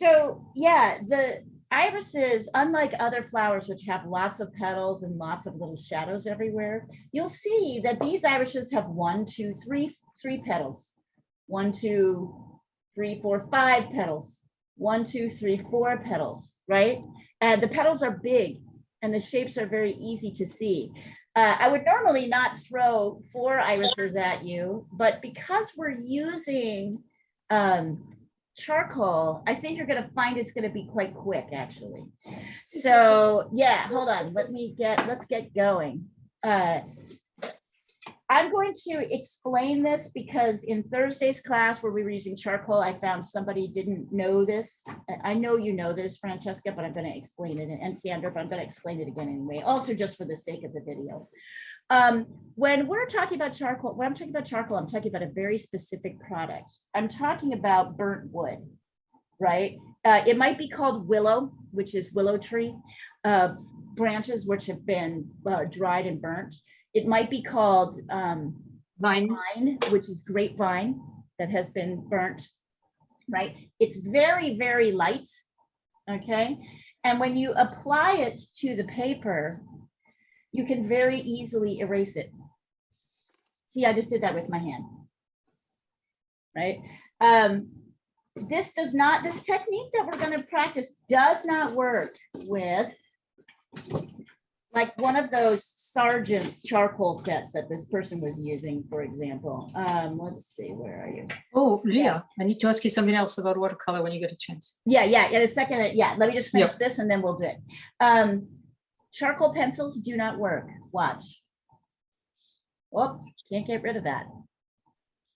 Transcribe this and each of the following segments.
So yeah, the irises, unlike other flowers, which have lots of petals and lots of little shadows everywhere, you'll see that these irises have one, two, three petals. One, two, three, four, five petals. One, two, three, four petals, right? And the petals are big and the shapes are very easy to see. I would normally not throw 4 irises at you, but because we're using charcoal, I think you're going to find it's going to be quite quick, actually. So yeah, hold on. Let's get going. I'm going to explain this because in Thursday's class where we were using charcoal, I found somebody didn't know this. I know you know this, Francesca, but I'm going to explain it, and Sandra, but I'm going to explain it again anyway, also just for the sake of the video. When we're talking about charcoal, when I'm talking about charcoal, I'm talking about a very specific product. I'm talking about burnt wood, right? It might be called willow, which is willow tree, branches which have been dried and burnt. It might be called vine, which is grapevine that has been burnt, right? It's very, very light, okay? And when you apply it to the paper, you can very easily erase it. See, I just did that with my hand, right? This technique that we're gonna practice does not work with like one of those Sargent's charcoal sets that this person was using, for example. Let's see, where are you? Oh, Leah, yeah. I need to ask you something else about watercolor when you get a chance. Yeah, in a second. Yeah, let me just finish this and then we'll do it. Charcoal pencils do not work. Watch. Oh, can't get rid of that,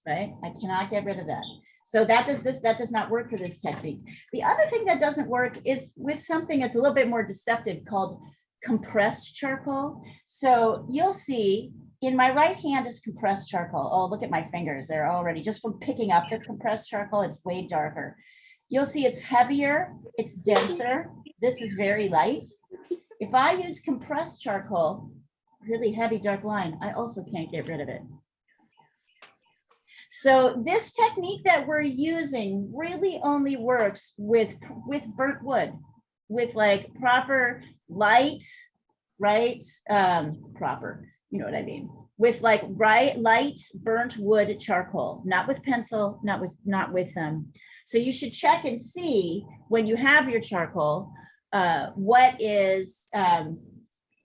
right? I cannot get rid of that. So that does not work for this technique. The other thing that doesn't work is with something that's a little bit more deceptive called compressed charcoal. So you'll see in my right hand is compressed charcoal. Oh, look at my fingers. They're already, just from picking up the compressed charcoal, it's way darker. You'll see it's heavier, it's denser. This is very light. If I use compressed charcoal, really heavy dark line, I also can't get rid of it. So this technique that we're using really only works with burnt wood, with like proper light, right? Proper, you know what I mean? With like light burnt wood charcoal, not with pencil, not with them. So you should check and see when you have your charcoal, what is,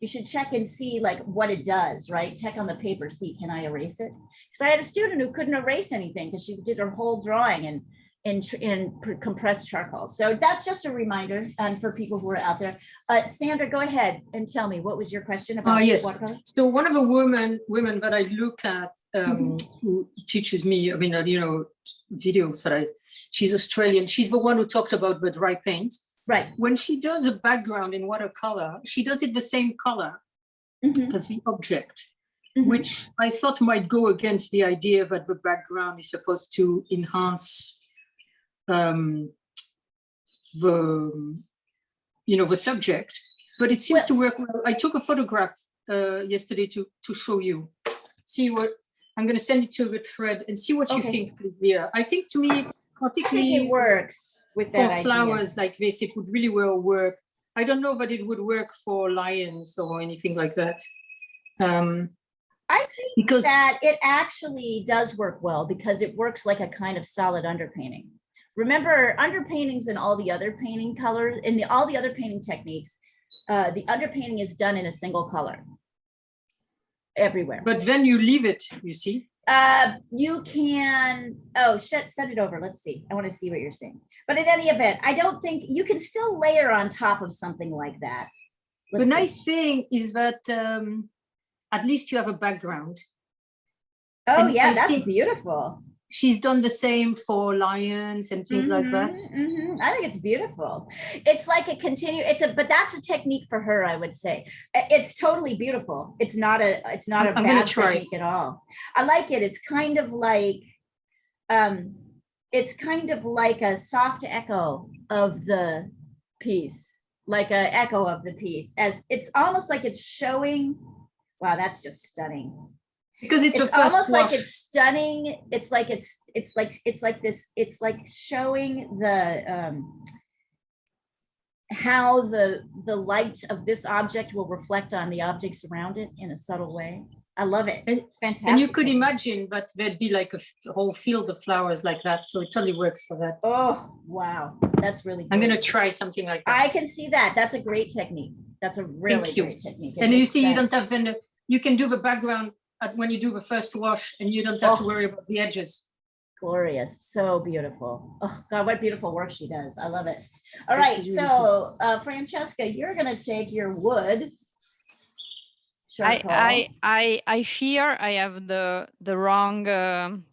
you should check and see like what it does, right? Check on the paper, see, can I erase it? Because I had a student who couldn't erase anything because she did her whole drawing in compressed charcoal. So that's just a reminder for people who are out there. Sandra, go ahead and tell me, what was your question about watercolor? So one of the women that I look at who teaches me, I mean, videos that she's Australian. She's the one who talked about the dry paint. Right. When she does a background in watercolor, she does it the same color as the object, which I thought might go against the idea that the background is supposed to enhance the subject, but it seems to work well. I took a photograph yesterday to show you. See what I'm going to send it to the thread and see what you think, please, Leah. I think, to me, particularly, I think it works with that for flowers like this, it would really well work. I don't know that it would work for lions or anything like that. I think that it actually does work well because it works like a kind of solid underpainting. Remember, underpaintings and all the other painting colors, and all the other painting techniques, the underpainting is done in a single color everywhere. But then you leave it, you see? You can, send it over. Let's see. I want to see what you're saying. But in any event, I don't think you can still layer on top of something like that. The nice thing is that at least you have a background. Oh, and yeah, that's beautiful. She's done the same for lions and things like that. I think it's beautiful. It's like but that's a technique for her, I would say. It's totally beautiful. It's not a bad technique at all. I like it. It's kind of like, a soft echo of the piece, like an echo of the piece, as it's almost like it's showing. Wow, that's just stunning. Because it's almost like it's stunning. It's like showing the how the light of this object will reflect on the objects around it in a subtle way. I love it. It's fantastic. And you could imagine that there'd be like a whole field of flowers like that. So it totally works for that. Oh, wow. That's really good. I'm going to try something like that. I can see that. That's a great technique. That's a really great technique. And you see, you don't have, you can do the background when you do the first wash and you don't have to worry about the edges. Glorious. So beautiful. Oh God, what beautiful work she does. I love it. All right. So Francesca, you're going to take your wood. I fear I have the wrong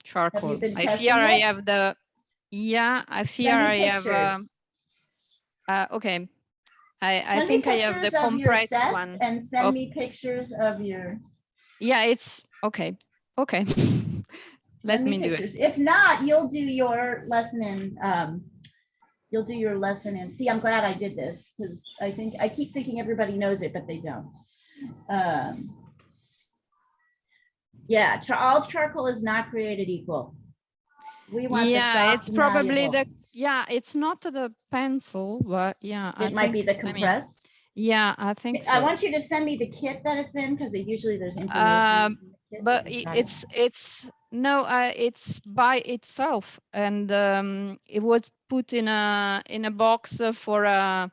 charcoal. I fear I have the, I fear I have, okay. I think I have the compressed one. And send me pictures of your. Yeah, it's okay. Okay. Let me do it. If not, you'll do your lesson in, see, I'm glad I did this because I keep thinking everybody knows it, but they don't. Yeah, all charcoal is not created equal. We want it's probably it's not the pencil, but it might be the compressed. I think so. I want you to send me the kit that it's in because usually there's information. But it's by itself, and it was put in a box for a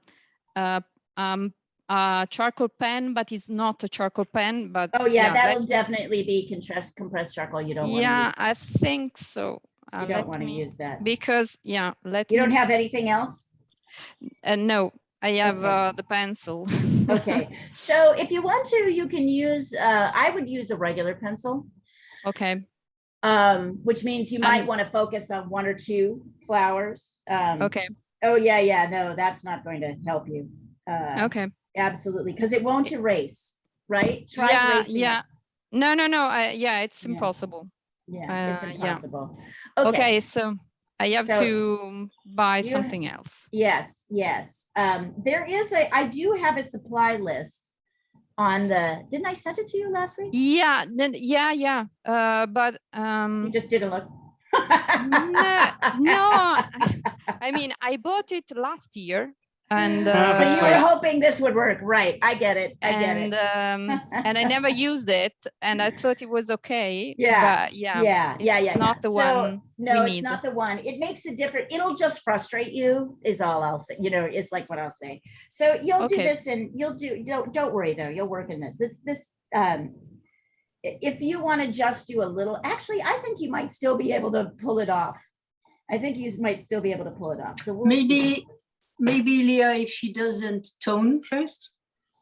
charcoal pen, but it's not a charcoal pen. But that'll definitely be compressed charcoal. You don't want to use I think so. You don't want to use that because you don't have anything else. No, I have the pencil. Okay, so if you want to, you can use. I would use a regular pencil. Okay. Which means you might want to focus on one or two flowers. Okay. Oh yeah, no, that's not going to help you. Okay. Absolutely, because it won't erase, right? Try erasing it. No. It's impossible. Yeah, it's impossible. Okay, so I have to buy something else. Yes. There is I do have a supply list on didn't I send it to you last week? Yeah. But you just didn't look. No. I mean, I bought it last year. And so you were hoping this would work, right? I get it. And I never used it, and I thought it was okay. Yeah. Not the one. No, it's not the one. It makes a difference. It'll just frustrate you, is all I'll say. It's like what I'll say. So you'll do this, and you'll do. Don't worry though. You'll work in it. This. If you want to just do a little, actually, I think you might still be able to pull it off. So Maybe Leah, if she doesn't tone first.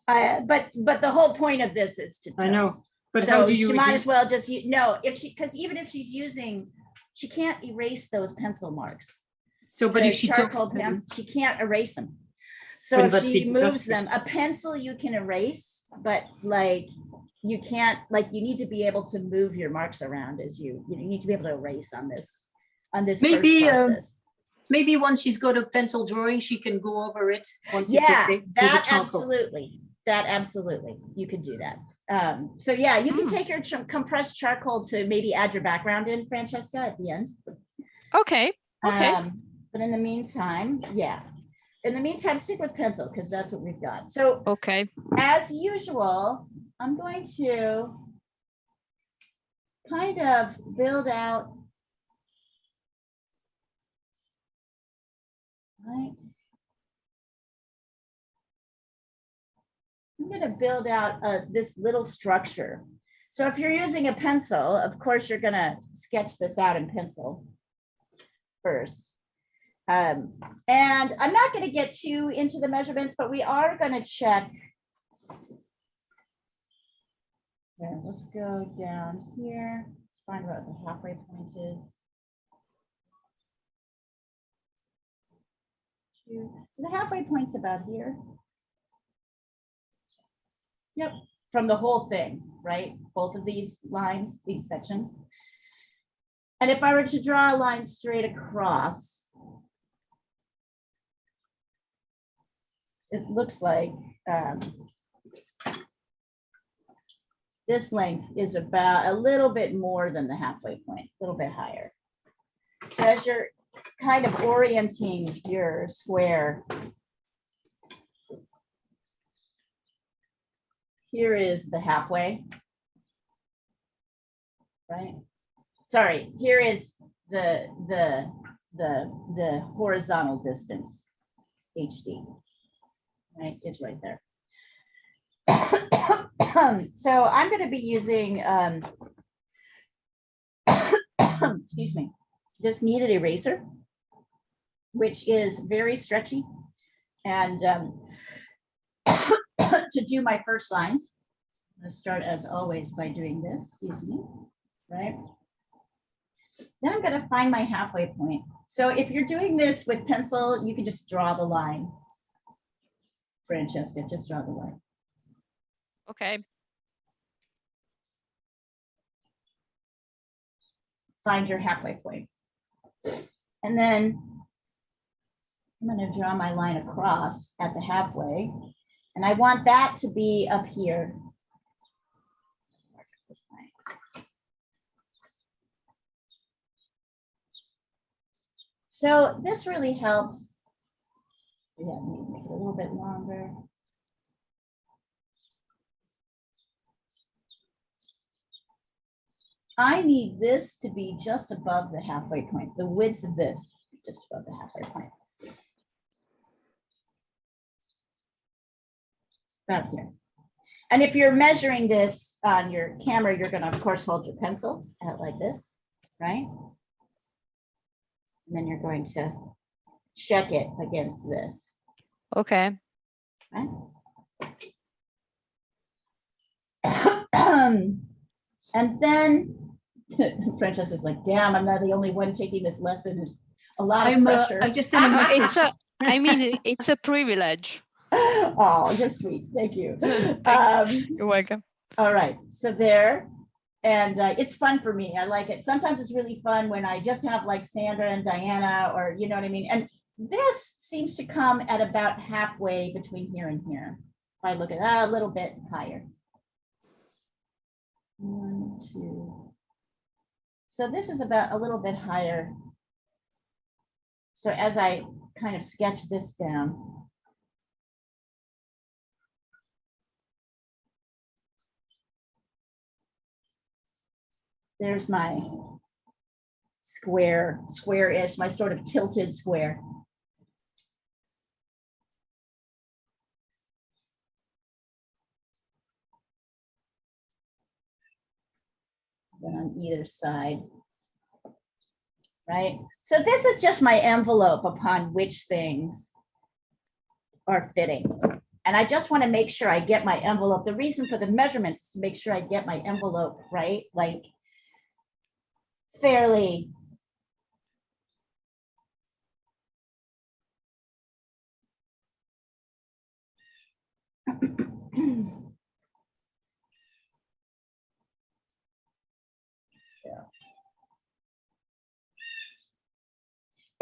But the whole point of this is to tone. I know, but so how do you? She might as well just because even if she's using, she can't erase those pencil marks. So, but if she she can't erase them. So if she moves them, a pencil you can erase, but you can't. You need to be able to move your marks around as you need to be able to erase on this. Maybe. Maybe once she's got a pencil drawing, she can go over it. Once it's okay, that absolutely. You could do that. So you can take your compressed charcoal to maybe add your background in, Francesca, at the end. Okay. But in the meantime, stick with pencil because that's what we've got. So as usual, I'm going to kind of build out. Right. I'm going to build out this little structure. So if you're using a pencil, of course, you're going to sketch this out in pencil first. And I'm not going to get too into the measurements, but we are going to check. Okay, let's go down here. Let's find what the halfway point is. So the halfway point's about here. Yep, from the whole thing, right? Both of these lines, these sections. And if I were to draw a line straight across, it looks like this length is about a little bit more than the halfway point, a little bit higher. So as you're kind of orienting your square, here is the halfway. Right? Sorry, here is the horizontal distance, HD. Right, it's right there. So I'm going to be using, excuse me, this kneaded eraser, which is very stretchy. And to do my first lines, I'm going to start as always by doing this, excuse me, right? Then I'm going to find my halfway point. So if you're doing this with pencil, you can just draw the line. Francesca, just draw the line. Okay. Find your halfway point. And then I'm going to draw my line across at the halfway. And I want that to be up here. So this really helps. Yeah, make it a little bit longer. I need this to be just above the halfway point, the width of this, just above the halfway point. About here. And if you're measuring this on your camera, you're going to, of course, hold your pencil out like this, right? And then you're going to check it against this. Okay. Right? And then Francesca's like, damn, I'm not the only one taking this lesson. It's a lot of pressure. I just sent a message. I mean, it's a privilege. Oh, you're sweet. Thank you. You're welcome. All right. So there. And it's fun for me. I like it. Sometimes it's really fun when I just have like Sandra and Diana, or you know what I mean? And this seems to come at about halfway between here and here. If I look at that a little bit higher. 1, 2. So this is about a little bit higher. So as I kind of sketch this down, there's my square-ish, my sort of tilted square. Then on either side, right? So this is just my envelope upon which things are fitting. And I just want to make sure I get my envelope. The reason for the measurements is to make sure I get my envelope right, like fairly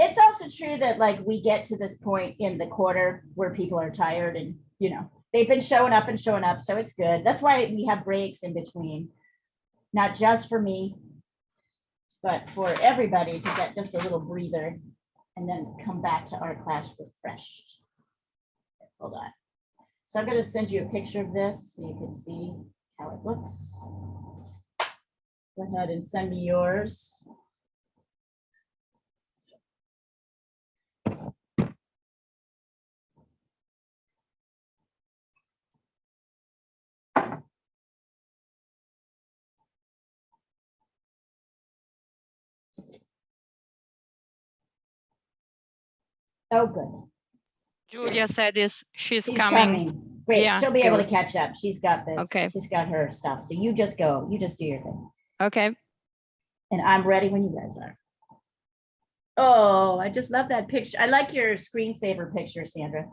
It's also true that like we get to this point in the quarter where people are tired and, you know, they've been showing up, so it's good. That's why we have breaks in between, not just for me, but for everybody to get just a little breather and then come back to our class refreshed. Hold on. So I'm going to send you a picture of this so you can see how it looks. Go ahead and send me yours. Oh, good. Julia said she's coming. coming. Great. Yeah, She'll be able to catch up. She's got this. Okay. She's got her stuff. So you just go. You just do your thing. Okay. And I'm ready when you guys are. Oh, I just love that picture. I like your screensaver picture, Sandra.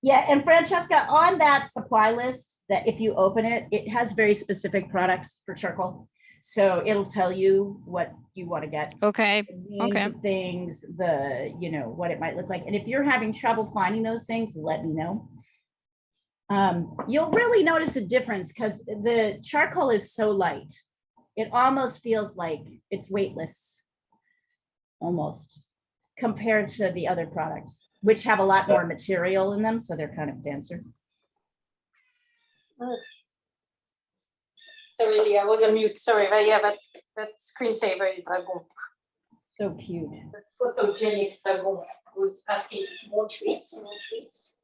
Yeah, and Francesca, on that supply list, that if you open it, it has very specific products for charcoal. So it'll tell you what you want to get. Okay. The names of things, the, you know, what it might look like. And if you're having trouble finding those things, let me know. You'll really notice a difference because the charcoal is so light. It almost feels like it's weightless, almost, compared to the other products, which have a lot more material in them, so they're kind of denser. Sorry, I was on mute. Sorry, but yeah, that screensaver is Dragon. So cute. Photogenic Dragon was asking more tweets, more tweets.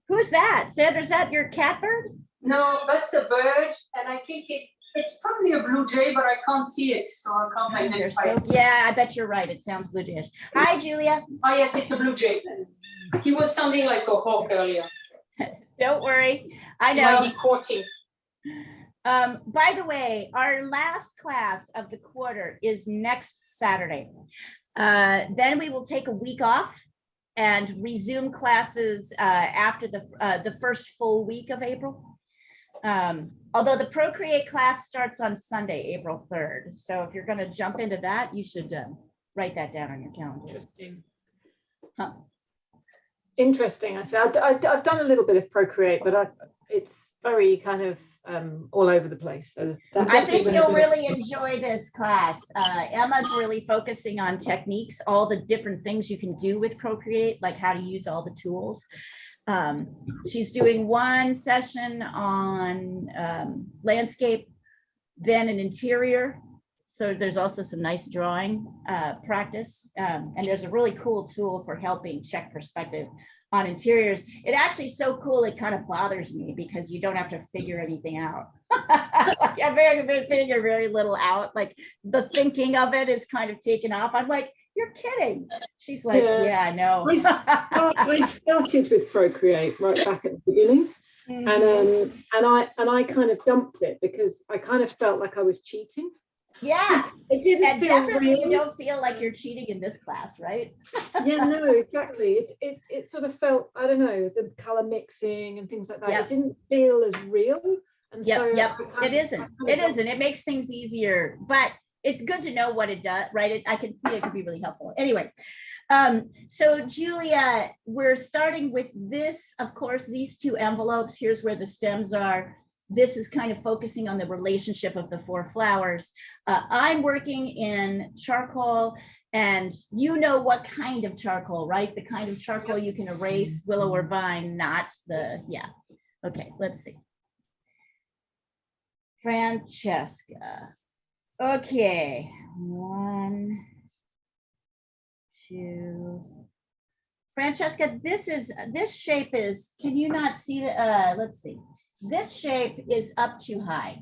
Who's that? Sandra, is that your cat bird? No, that's a bird, and I think it's probably a blue jay, but I can't see it, so I can't identify it. Yeah, I bet you're right. It sounds blue jayish. Hi, Julia. Oh yes, it's a blue jay. He was sounding like a hawk earlier. Don't worry. I know. Might be courting. By the way, our last class of the quarter is next Saturday. Then we will take a week off and resume classes after the first full week of April. Although the Procreate class starts on Sunday, April 3rd. So if you're going to jump into that, you should write that down on your calendar. Interesting. Huh. Interesting. I said I've done a little bit of Procreate, but it's very kind of all over the place. So I think you'll really enjoy this class. Emma's really focusing on techniques, all the different things you can do with Procreate, like how to use all the tools. She's doing one session on landscape, then an interior. So there's also some nice drawing practice. And there's a really cool tool for helping check perspective on interiors. It actually is so cool, it kind of bothers me because you don't have to figure anything out. I figure very little out. Like the thinking of it is kind of taken off. I'm like, you're kidding. She's like, yeah, I know. I started with Procreate right back at the beginning. Mm-hmm. and I kind of dumped it because I kind of felt like I was cheating. Yeah, it didn't and feel definitely real. You don't feel like you're cheating in this class, right? Yeah, no, exactly. It sort of felt, I don't know, the color mixing and things like that. Yep. It didn't feel as real. And so it isn't. It isn't. It makes things easier, but it's good to know what it does, right? I can see it could be really helpful. Anyway, so Julia, we're starting with this, of course, these two envelopes. Here's where the stems are. This is kind of focusing on the relationship of the four flowers. I'm working in charcoal, and you know what kind of charcoal, right? The kind of charcoal you can erase, willow or vine, not the, yeah. Okay, let's see. Francesca. Okay, 1, 2. Francesca, this shape is, can you not see the, let's see. This shape is up too high.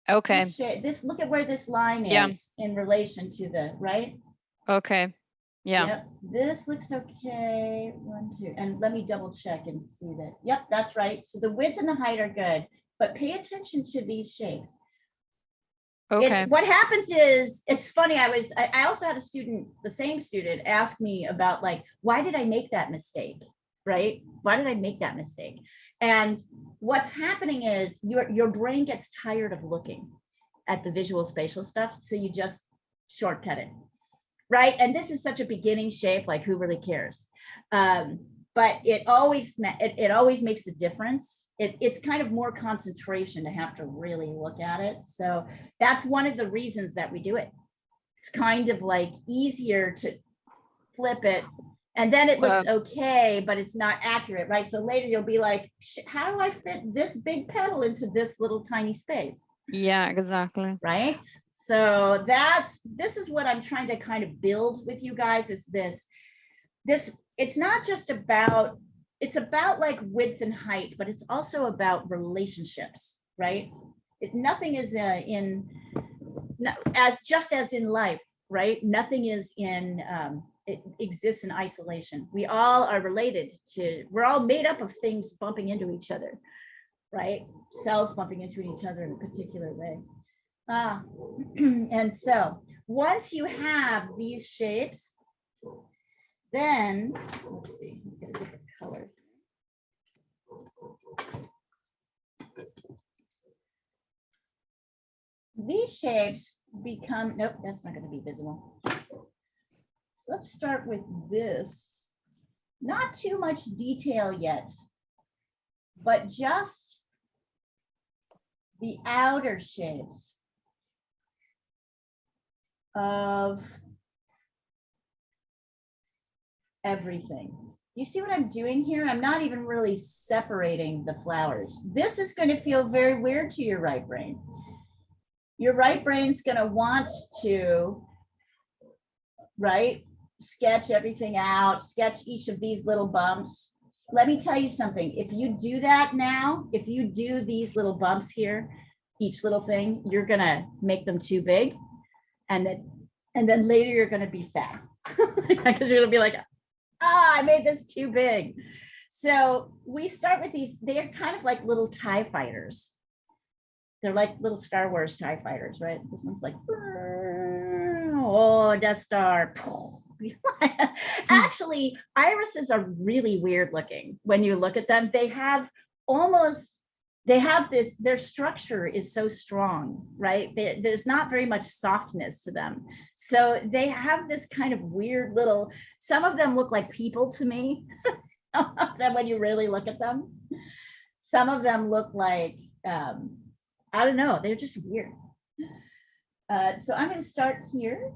Okay. This look at where this line is in relation to the, right? Okay. Yeah. Yep. This looks okay. 1, 2. And let me double check and see that. Yep, that's right. So the width and the height are good, but pay attention to these shapes. Okay. It's, what happens is, it's funny. I also had a student, the same student, ask me about like, why did I make that mistake? Right? Why did I make that mistake? And what's happening is your brain gets tired of looking at the visual spatial stuff. So you just shortcut it. Right? And this is such a beginning shape, like who really cares? But it always makes a difference. It's kind of more concentration to have to really look at it. So that's one of the reasons that we do it. It's kind of like easier to flip it. And then it looks okay, but it's not accurate, right? So later you'll be like, how do I fit this big petal into this little tiny space? Yeah, exactly. Right? So this is what I'm trying to kind of build with you guys is this, it's not just about, it's about like width and height, but it's also about relationships, right? Nothing is just as in life, right? Nothing is in, it exists in isolation. We all are related we're all made up of things bumping into each other, right? Cells bumping into each other in a particular way. And so once you have these shapes, then let's see, get a different color. these shapes become, nope, that's not going to be visible. So let's start with this. Not too much detail yet, but just the outer shapes of everything. You see what I'm doing here? I'm not even really separating the flowers. This is going to feel very weird to your right brain. Your right brain's going to want to, right, sketch everything out, sketch each of these little bumps. Let me tell you something. If you do that now, if you do these little bumps here, each little thing, you're going to make them too big. And then later you're going to be sad because you're going to be like, I made this too big. So we start with these. They're kind of like little TIE fighters. They're like little Star Wars TIE fighters, right? This one's like, oh, Death Star. Actually, irises are really weird looking when you look at them. They have this, their structure is so strong, right? There's not very much softness to them. So they have this kind of weird little, some of them look like people to me. Some of them, when you really look at them, some of them look like, I don't know, they're just weird. So I'm going to start here.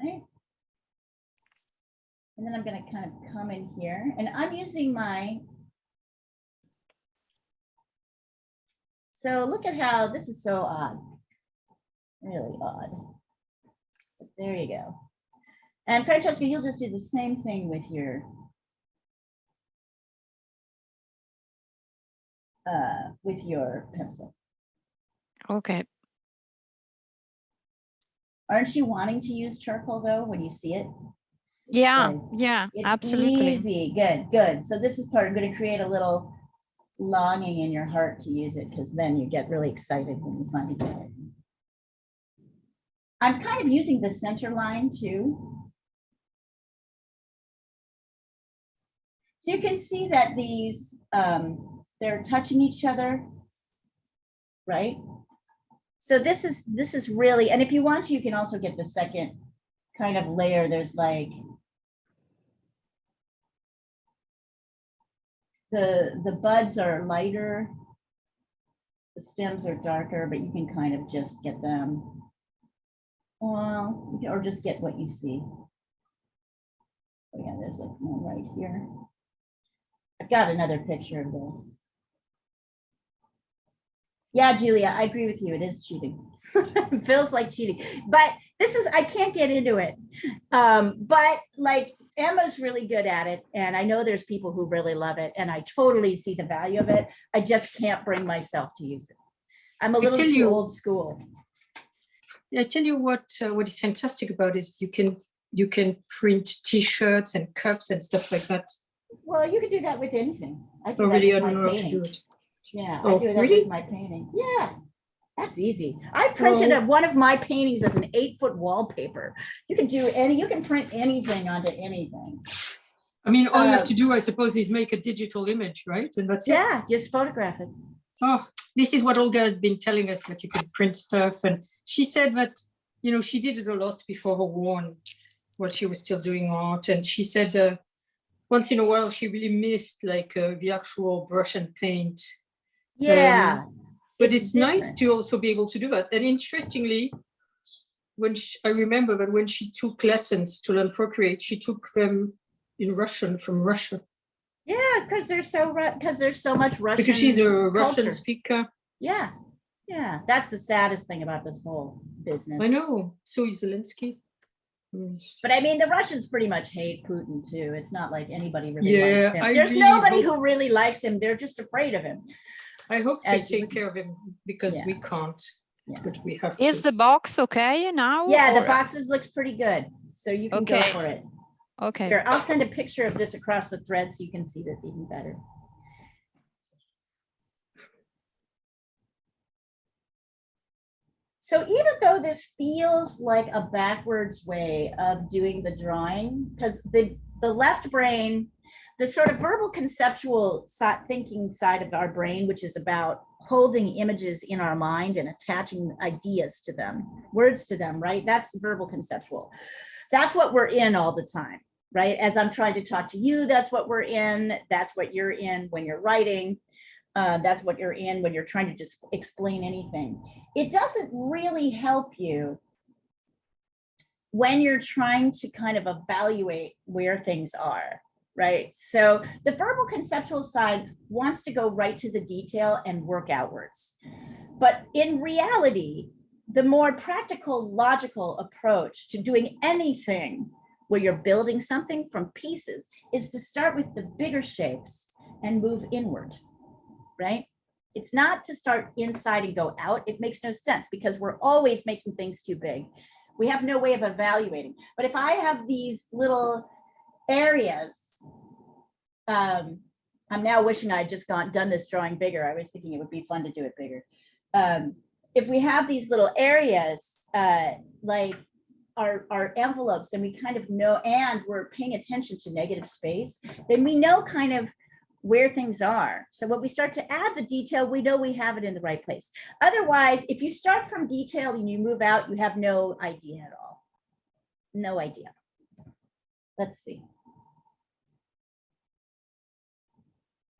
Right. And then I'm going to kind of come in here, and I'm using my, so look at how this is so odd, really odd. But there you go. And Francesca, you'll just do the same thing with your pencil. Okay. Aren't you wanting to use charcoal though when you see it? Yeah, like, yeah, it's absolutely. Easy, good, good. So this is part, I'm going to create a little longing in your heart to use it, because then you get really excited when you finally get it. I'm kind of using the center line too. So you can see that these, they're touching each other, right? So this is really, and if you want to, you can also get the second kind of layer. There's like the buds are lighter, the stems are darker, but you can kind of just get them, well, or just get what you see. Oh yeah, there's like one right here. I've got another picture of this. Yeah, Julia, I agree with you. It is cheating. It feels like cheating, but this is, I can't get into it. But like Emma's really good at it. And I know there's people who really love it. And I totally see the value of it. I just can't bring myself to use it. I'm a little too old school. I tell you what is fantastic about it is you can print T-shirts and cups and stuff like that. Well, you can do that with anything. I do that really, with I don't my know how to do paintings. it. Yeah, Oh, I do that really? with my paintings. Yeah, that's easy. I printed one of my paintings as an 8-foot wallpaper. You can do you can print anything onto anything. I mean, all you have to do, I suppose, is make a digital image, right? And that's it. Yeah, just photograph it. Oh, this is what Olga has been telling us, that you can print stuff. And she said that, you know, she did it a lot before her war and while she was still doing art. And she said once in a while, she really missed like the actual brush and paint. Yeah. But it's nice to also be able to do that. And interestingly, I remember that when she took lessons to learn Procreate, she took them in Russian from Russia. Yeah, because there's so much Russian. Because she's a culture. Russian speaker. Yeah, yeah. That's the saddest thing about this whole business. I know. So is Zelensky. But I mean, the Russians pretty much hate Putin too. It's not like anybody really likes him. There's really nobody who really likes him. They're just afraid of him. I hope they take care of him, because we can't, but we have to. Is the box okay now? Yeah, the boxes looks pretty good. So you can go for it. Okay. Here, I'll send a picture of this across the thread so you can see this even better. So even though this feels like a backwards way of doing the drawing, because the left brain, the sort of verbal conceptual thinking side of our brain, which is about holding images in our mind and attaching ideas to them, words to them, right? That's verbal conceptual. That's what we're in all the time, right? As I'm trying to talk to you, that's what we're in. That's what you're in when you're writing. That's what you're in when you're trying to just explain anything. It doesn't really help you when you're trying to kind of evaluate where things are, right? So the verbal conceptual side wants to go right to the detail and work outwards. But in reality, the more practical, logical approach to doing anything where you're building something from pieces is to start with the bigger shapes and move inward, right? It's not to start inside and go out. It makes no sense because we're always making things too big. We have no way of evaluating. But if I have these little areas, I'm now wishing I had just done this drawing bigger. I was thinking it would be fun to do it bigger. If we have these little areas, like our envelopes, and we kind of know, and we're paying attention to negative space, then we know kind of where things are. So when we start to add the detail, we know we have it in the right place. Otherwise, if you start from detail and you move out, you have no idea at all. No idea. Let's see.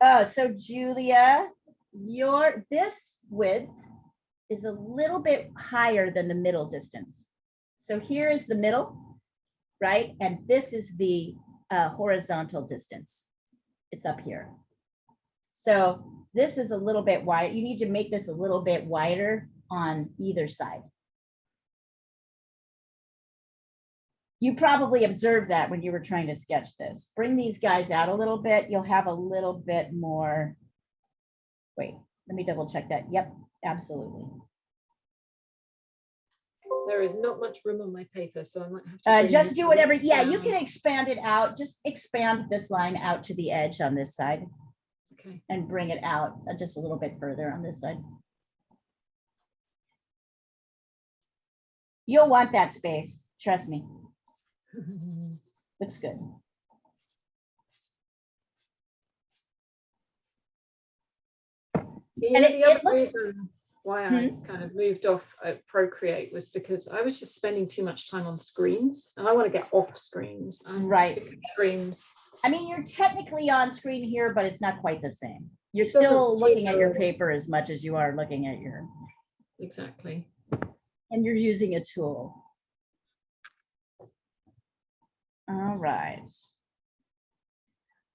Oh, so Julia, this width is a little bit higher than the middle distance. So here is the middle, right? And this is the horizontal distance. It's up here. So this is a little bit wide. You need to make this a little bit wider on either side. You probably observed that when you were trying to sketch this. Bring these guys out a little bit. You'll have a little bit more. Wait, let me double check that. Yep, absolutely. There is not much room on my paper, so I might have to just do whatever. Yeah, you can expand it out. Just expand this line out to the edge on this side. Okay. And bring it out just a little bit further on this side. You'll want that space, trust me. Looks good. And it looks why I kind of moved off Procreate was because I was just spending too much time on screens, and I want to get off screens. Right. Screens. I mean, you're technically on screen here, but it's not quite the same. You're still looking at your paper as much as you are looking at your. Exactly. And you're using a tool. All right.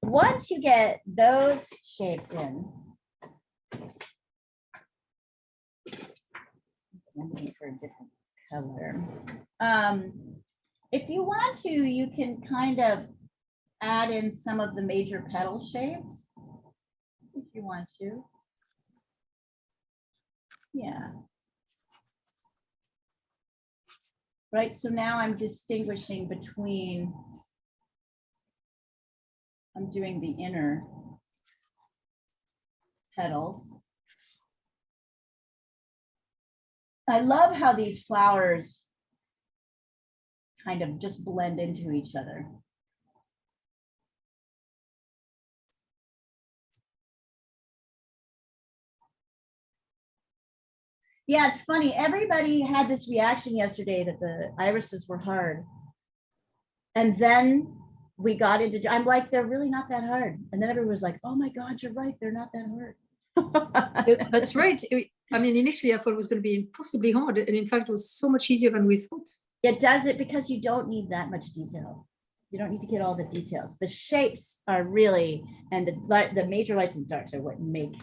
Once you get those shapes in, I'm looking for a different color. If you want to, you can kind of add in some of the major petal shapes if you want to. Yeah. Right, so now I'm distinguishing between, I'm doing the inner petals. I love how these flowers kind of just blend into each other. Yeah, it's funny. Everybody had this reaction yesterday that the irises were hard. And then we got into, I'm like, they're really not that hard. And then everyone was like, oh my God, you're right. They're not that hard. That's right. I mean, initially I thought it was going to be impossibly hard. And in fact, it was so much easier than we thought. It does it because you don't need that much detail. You don't need to get all the details. The shapes are really, and the major lights and darks are what make.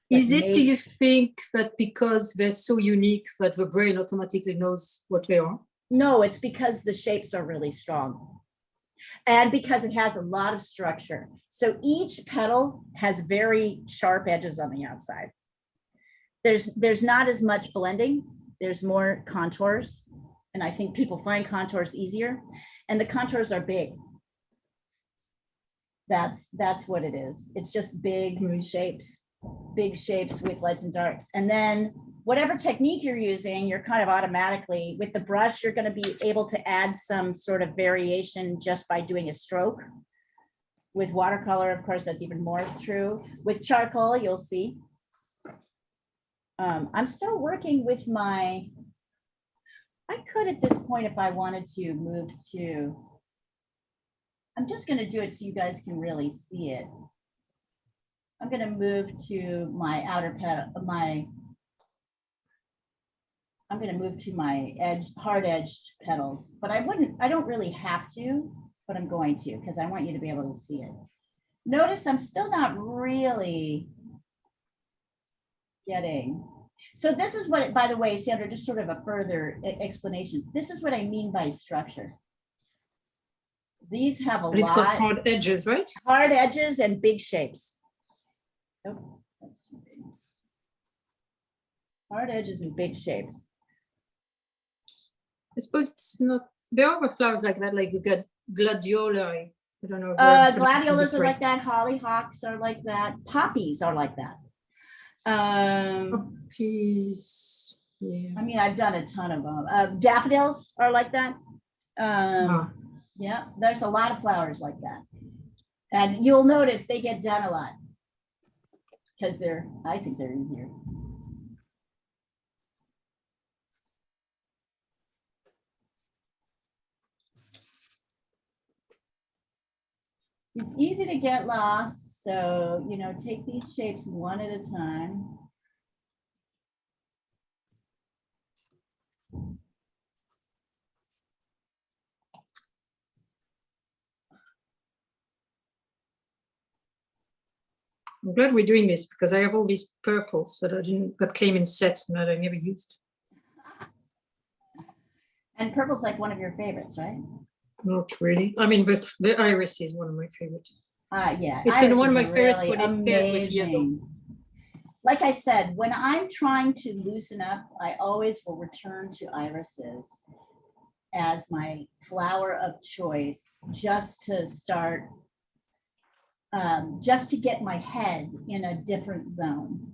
Is it, do you think that because they're so unique that the brain automatically knows what they are? No, it's because the shapes are really strong. And because it has a lot of structure. So each petal has very sharp edges on the outside. There's not as much blending. There's more contours. And I think people find contours easier. And the contours are big. That's what it is. It's just big shapes with lights and darks. And then whatever technique you're using, you're kind of automatically, with the brush, you're going to be able to add some sort of variation just by doing a stroke. With watercolor, of course, that's even more true. With charcoal, you'll see. I'm still working with my, I could at this point, if I wanted to, move to, I'm just going to do it so you guys can really see it. I'm going to move to my outer petal, I'm going to move to my hard edged petals, but I don't really have to, but I'm going to, because I want you to be able to see it. Notice I'm still not really getting, so this is what, by the way, Sandra, just sort of a further explanation. This is what I mean by structure. These have a But it's got lot, hard edges, right? hard edges and big shapes. Oh, that's big. Hard edges and big shapes. I suppose it's not, there are flowers like that, like you got gladioli. I don't know. Gladiolus are like that. Hollyhocks are like that. Poppies are like that. Poppies, yeah. I mean, I've done a ton of them. Daffodils are like that. Yeah, there's a lot of flowers like that. And you'll notice they get done a lot because I think they're easier. It's easy to get lost, so, you know, take these shapes one at a time. I'm glad we're doing this because I have all these purples that came in sets and that I never used. And purple's like one of your favorites, right? Not really. I mean, but the iris is one of my favorites. Yeah, it's in iris one of is my favorites, really but it pairs with yellow. amazing. Like I said, when I'm trying to loosen up, I always will return to irises as my flower of choice, just to start, just to get my head in a different zone.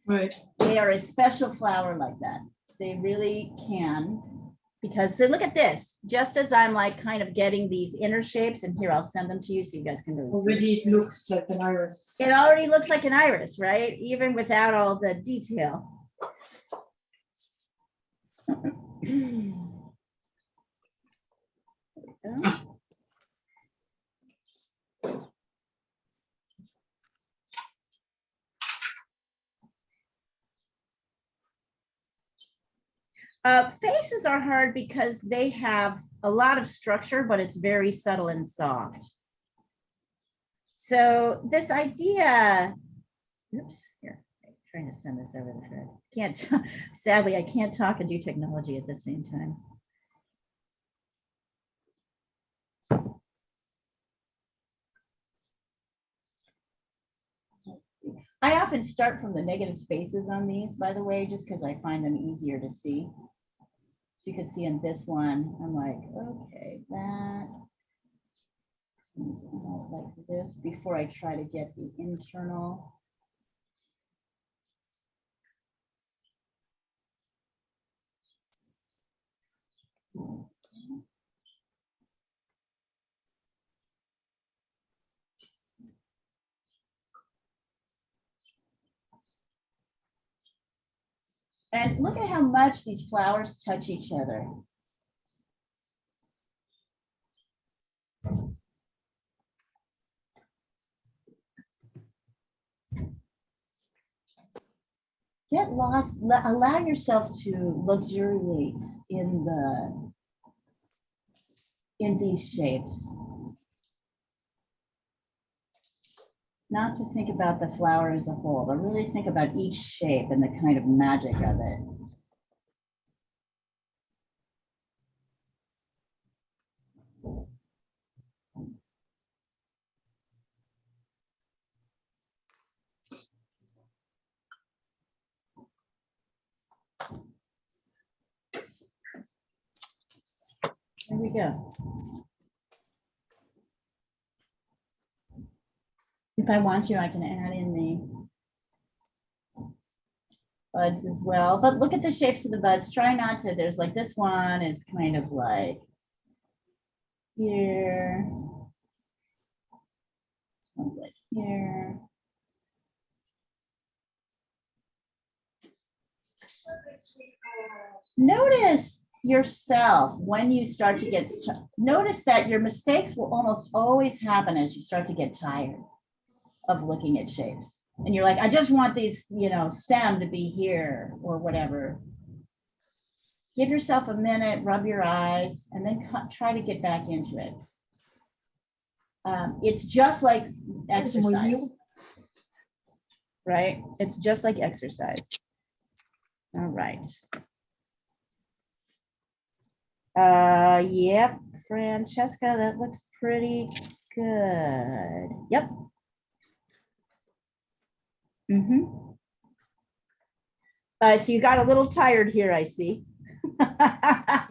Right. They are a special flower like that. They really can. Because so look at this, just as I'm like kind of getting these inner shapes, and here I'll send them to you so you guys can really see. Already it looks like an iris. It already looks like an iris, right? Even without all the detail. Faces are hard because they have a lot of structure, but it's very subtle and soft. So this idea, oops, here, I'm trying to send this over the thread. Can't, sadly, I can't talk and do technology at the same time. I often start from the negative spaces on these, by the way, just because I find them easier to see. So you can see in this one, I'm like, okay, that comes out like this before I try to get the internal. And look at how much these flowers touch each other. Get lost, allow yourself to luxuriate in these shapes. Not to think about the flower as a whole, but really think about each shape and the kind of magic of it. There we go. If I want to, I can add in the buds as well, but look at the shapes of the buds. Try not to, there's like this one is kind of like here. one's like here. Notice yourself when you start to get, notice that your mistakes will almost always happen as you start to get tired of looking at shapes. And you're like, I just want these, you know, stem to be here or whatever. Give yourself a minute, rub your eyes, and then try to get back into it. It's just like exercise, right? It's just like exercise. All right. Yep, Francesca, that looks pretty good. Yep. So you got a little tired here, I see.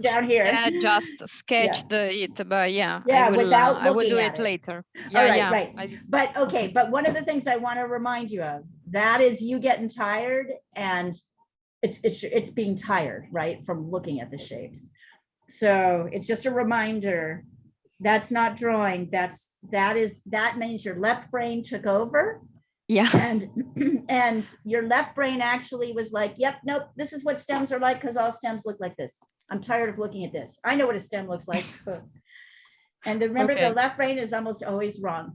Down here. Yeah, just sketched it, but yeah, Yeah, without I will looking do at it it. later. All Yeah, right, yeah. right. But okay, but one of the things I want to remind you of, that is you getting tired, and it's being tired, right, from looking at the shapes. So it's just a reminder. That's not drawing. That means your left brain took over. Yeah. And your left brain actually was like, yep, nope, this is what stems are like, because all stems look like this. I'm tired of looking at this. I know what a stem looks like. And remember, Okay. the left brain is almost always wrong.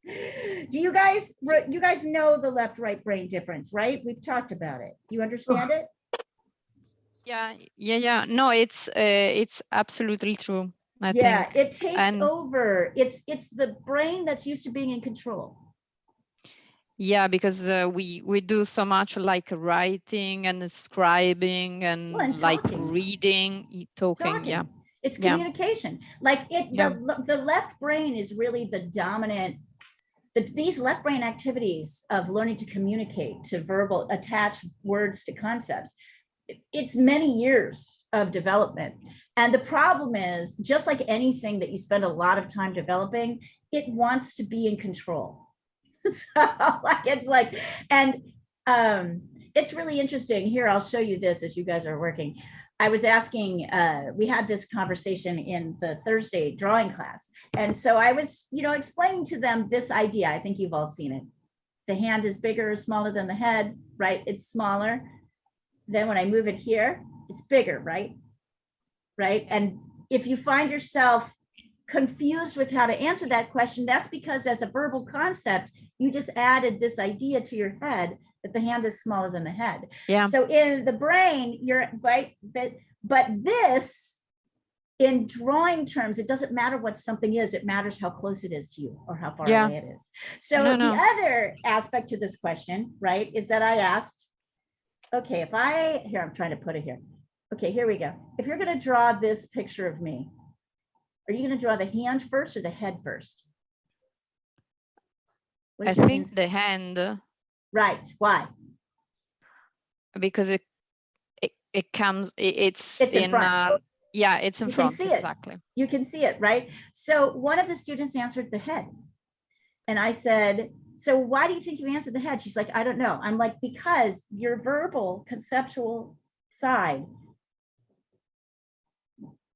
Do you guys know the left-right brain difference, right? We've talked about it. You understand it? Yeah. No, it's absolutely true. I Yeah, think. it takes over. It's the brain that's used to being in control. Yeah, because we do so much like writing and scribing and, and like talking. reading, talking. Yeah, it's communication. Like Yeah. the left brain is really the dominant. These left brain activities of learning to communicate, to verbal, attach words to concepts, it's many years of development. And the problem is, just like anything that you spend a lot of time developing, it wants to be in control. So it's really interesting. Here, I'll show you this as you guys are working. I was asking, we had this conversation in the Thursday drawing class. And so I was, explaining to them this idea. I think you've all seen it. The hand is bigger or smaller than the head, right? It's smaller. Then when I move it here, it's bigger, right? Right. And if you find yourself confused with how to answer that question, that's because as a verbal concept, you just added this idea to your head that the hand is smaller than the head. Yeah. So in the brain, you're right, but this, in drawing terms, it doesn't matter what something is, it matters how close it is to you or how far away it is. So the other aspect to this question, right, is that I asked, okay, I'm trying to put it here. Okay, here we go. If you're going to draw this picture of me, are you going to draw the hand first or the head first? I think the hand. Right. Why? Because it comes, it's in front. It's in front. Exactly. You can see it, right? So one of the students answered the head. And I said, so why do you think you answered the head? She's like, I don't know. I'm like, because your verbal conceptual side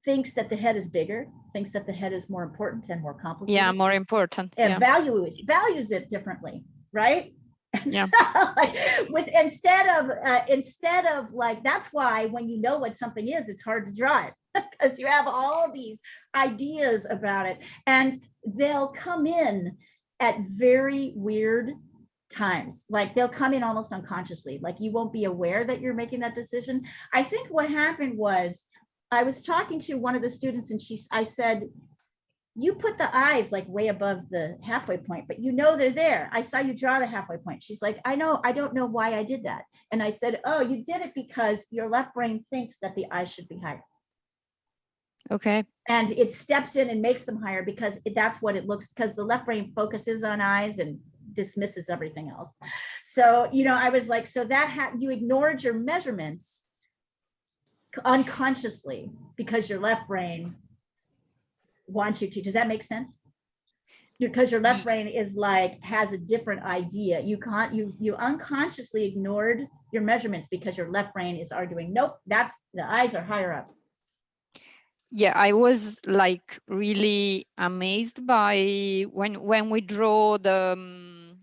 thinks that the head is bigger, thinks that the head is more important and more complicated. Yeah, more important. And values it differently, right? And yeah. So, instead of like, that's why when you know what something is, it's hard to draw it because you have all these ideas about it, and they'll come in at very weird times. Like they'll come in almost unconsciously. Like you won't be aware that you're making that decision. I think what happened was I was talking to one of the students and I said, you put the eyes like way above the halfway point, but they're there. I saw you draw the halfway point. She's like, I know, I don't know why I did that. And I said, oh, you did it because your left brain thinks that the eyes should be higher. Okay. And it steps in and makes them higher because that's what it looks, because the left brain focuses on eyes and dismisses everything else. So, I was like, so that you ignored your measurements unconsciously because your left brain wants you to. Does that make sense? Because your left brain is like, has a different idea. You unconsciously ignored your measurements because your left brain is arguing, nope, the eyes are higher up. yeah, I was like really amazed by when we draw the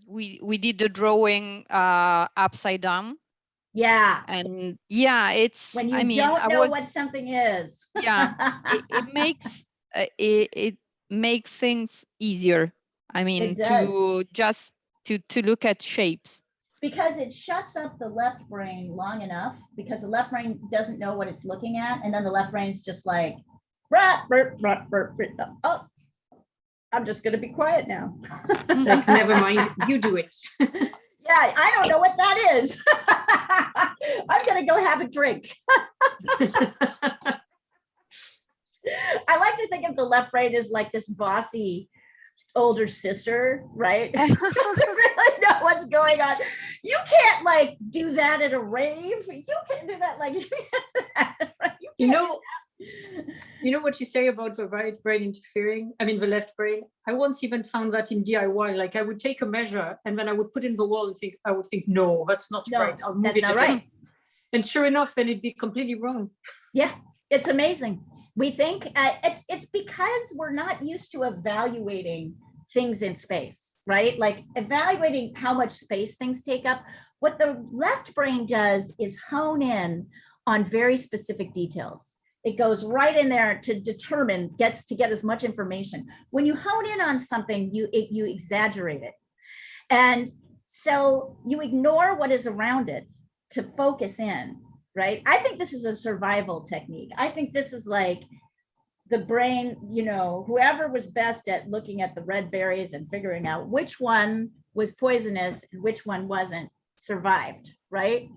we did the drawing upside down. Yeah. And yeah, it's, When you I mean, don't I know what was, something is. yeah, it makes things easier. I mean, It does. to just to look at shapes. Because it shuts up the left brain long enough, because the left brain doesn't know what it's looking at. And then the left brain's just like, oh, I'm just going to be quiet now. Like, never mind, you do it. Yeah, I don't know what that is. I'm going to go have a drink. I like to think of the left brain as like this bossy older sister, right? Really know what's going on. You can't like do that at a rave. You can't do that like you know what you say about the right brain interfering? I mean, the left brain. I once even found that in DIY. Like, I would take a measure and then I would put in the wall and I would think, no, that's not right. I'll move it. That's not right. And sure enough, then it'd be completely wrong. Yeah, it's amazing. We think it's because we're not used to evaluating things in space, right? Like evaluating how much space things take up. What the left brain does is hone in on very specific details. It goes right in there to determine, gets to get as much information. When you hone in on something, you exaggerate it. And so you ignore what is around it to focus in, right? I think this is a survival technique. I think this is like the brain, you know, whoever was best at looking at the red berries and figuring out which one was poisonous and which one wasn't survived, right?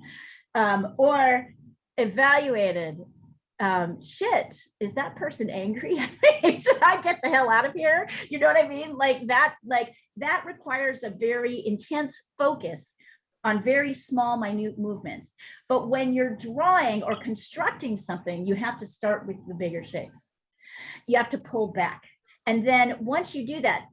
Or evaluated, shit, is that person angry? Should I get the hell out of here? You know what I mean? Like that requires a very intense focus on very small, minute movements. But when you're drawing or constructing something, you have to start with the bigger shapes. You have to pull back. And then once you do that,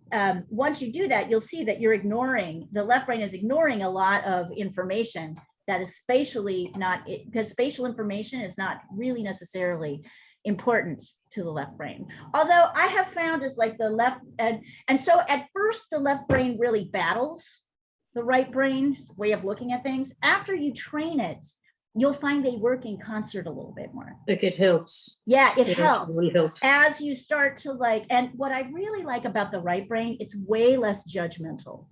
you'll see that you're ignoring, the left brain is ignoring a lot of information that is spatially not, because spatial information is not really necessarily important to the left brain. Although I have found is like the left, and so at first the left brain really battles the right brain's way of looking at things. After you train it, you'll find they work in concert a little bit more. Like it helps. Yeah, it helps. Really helps. As you start to like, and what I really like about the right brain, it's way less judgmental.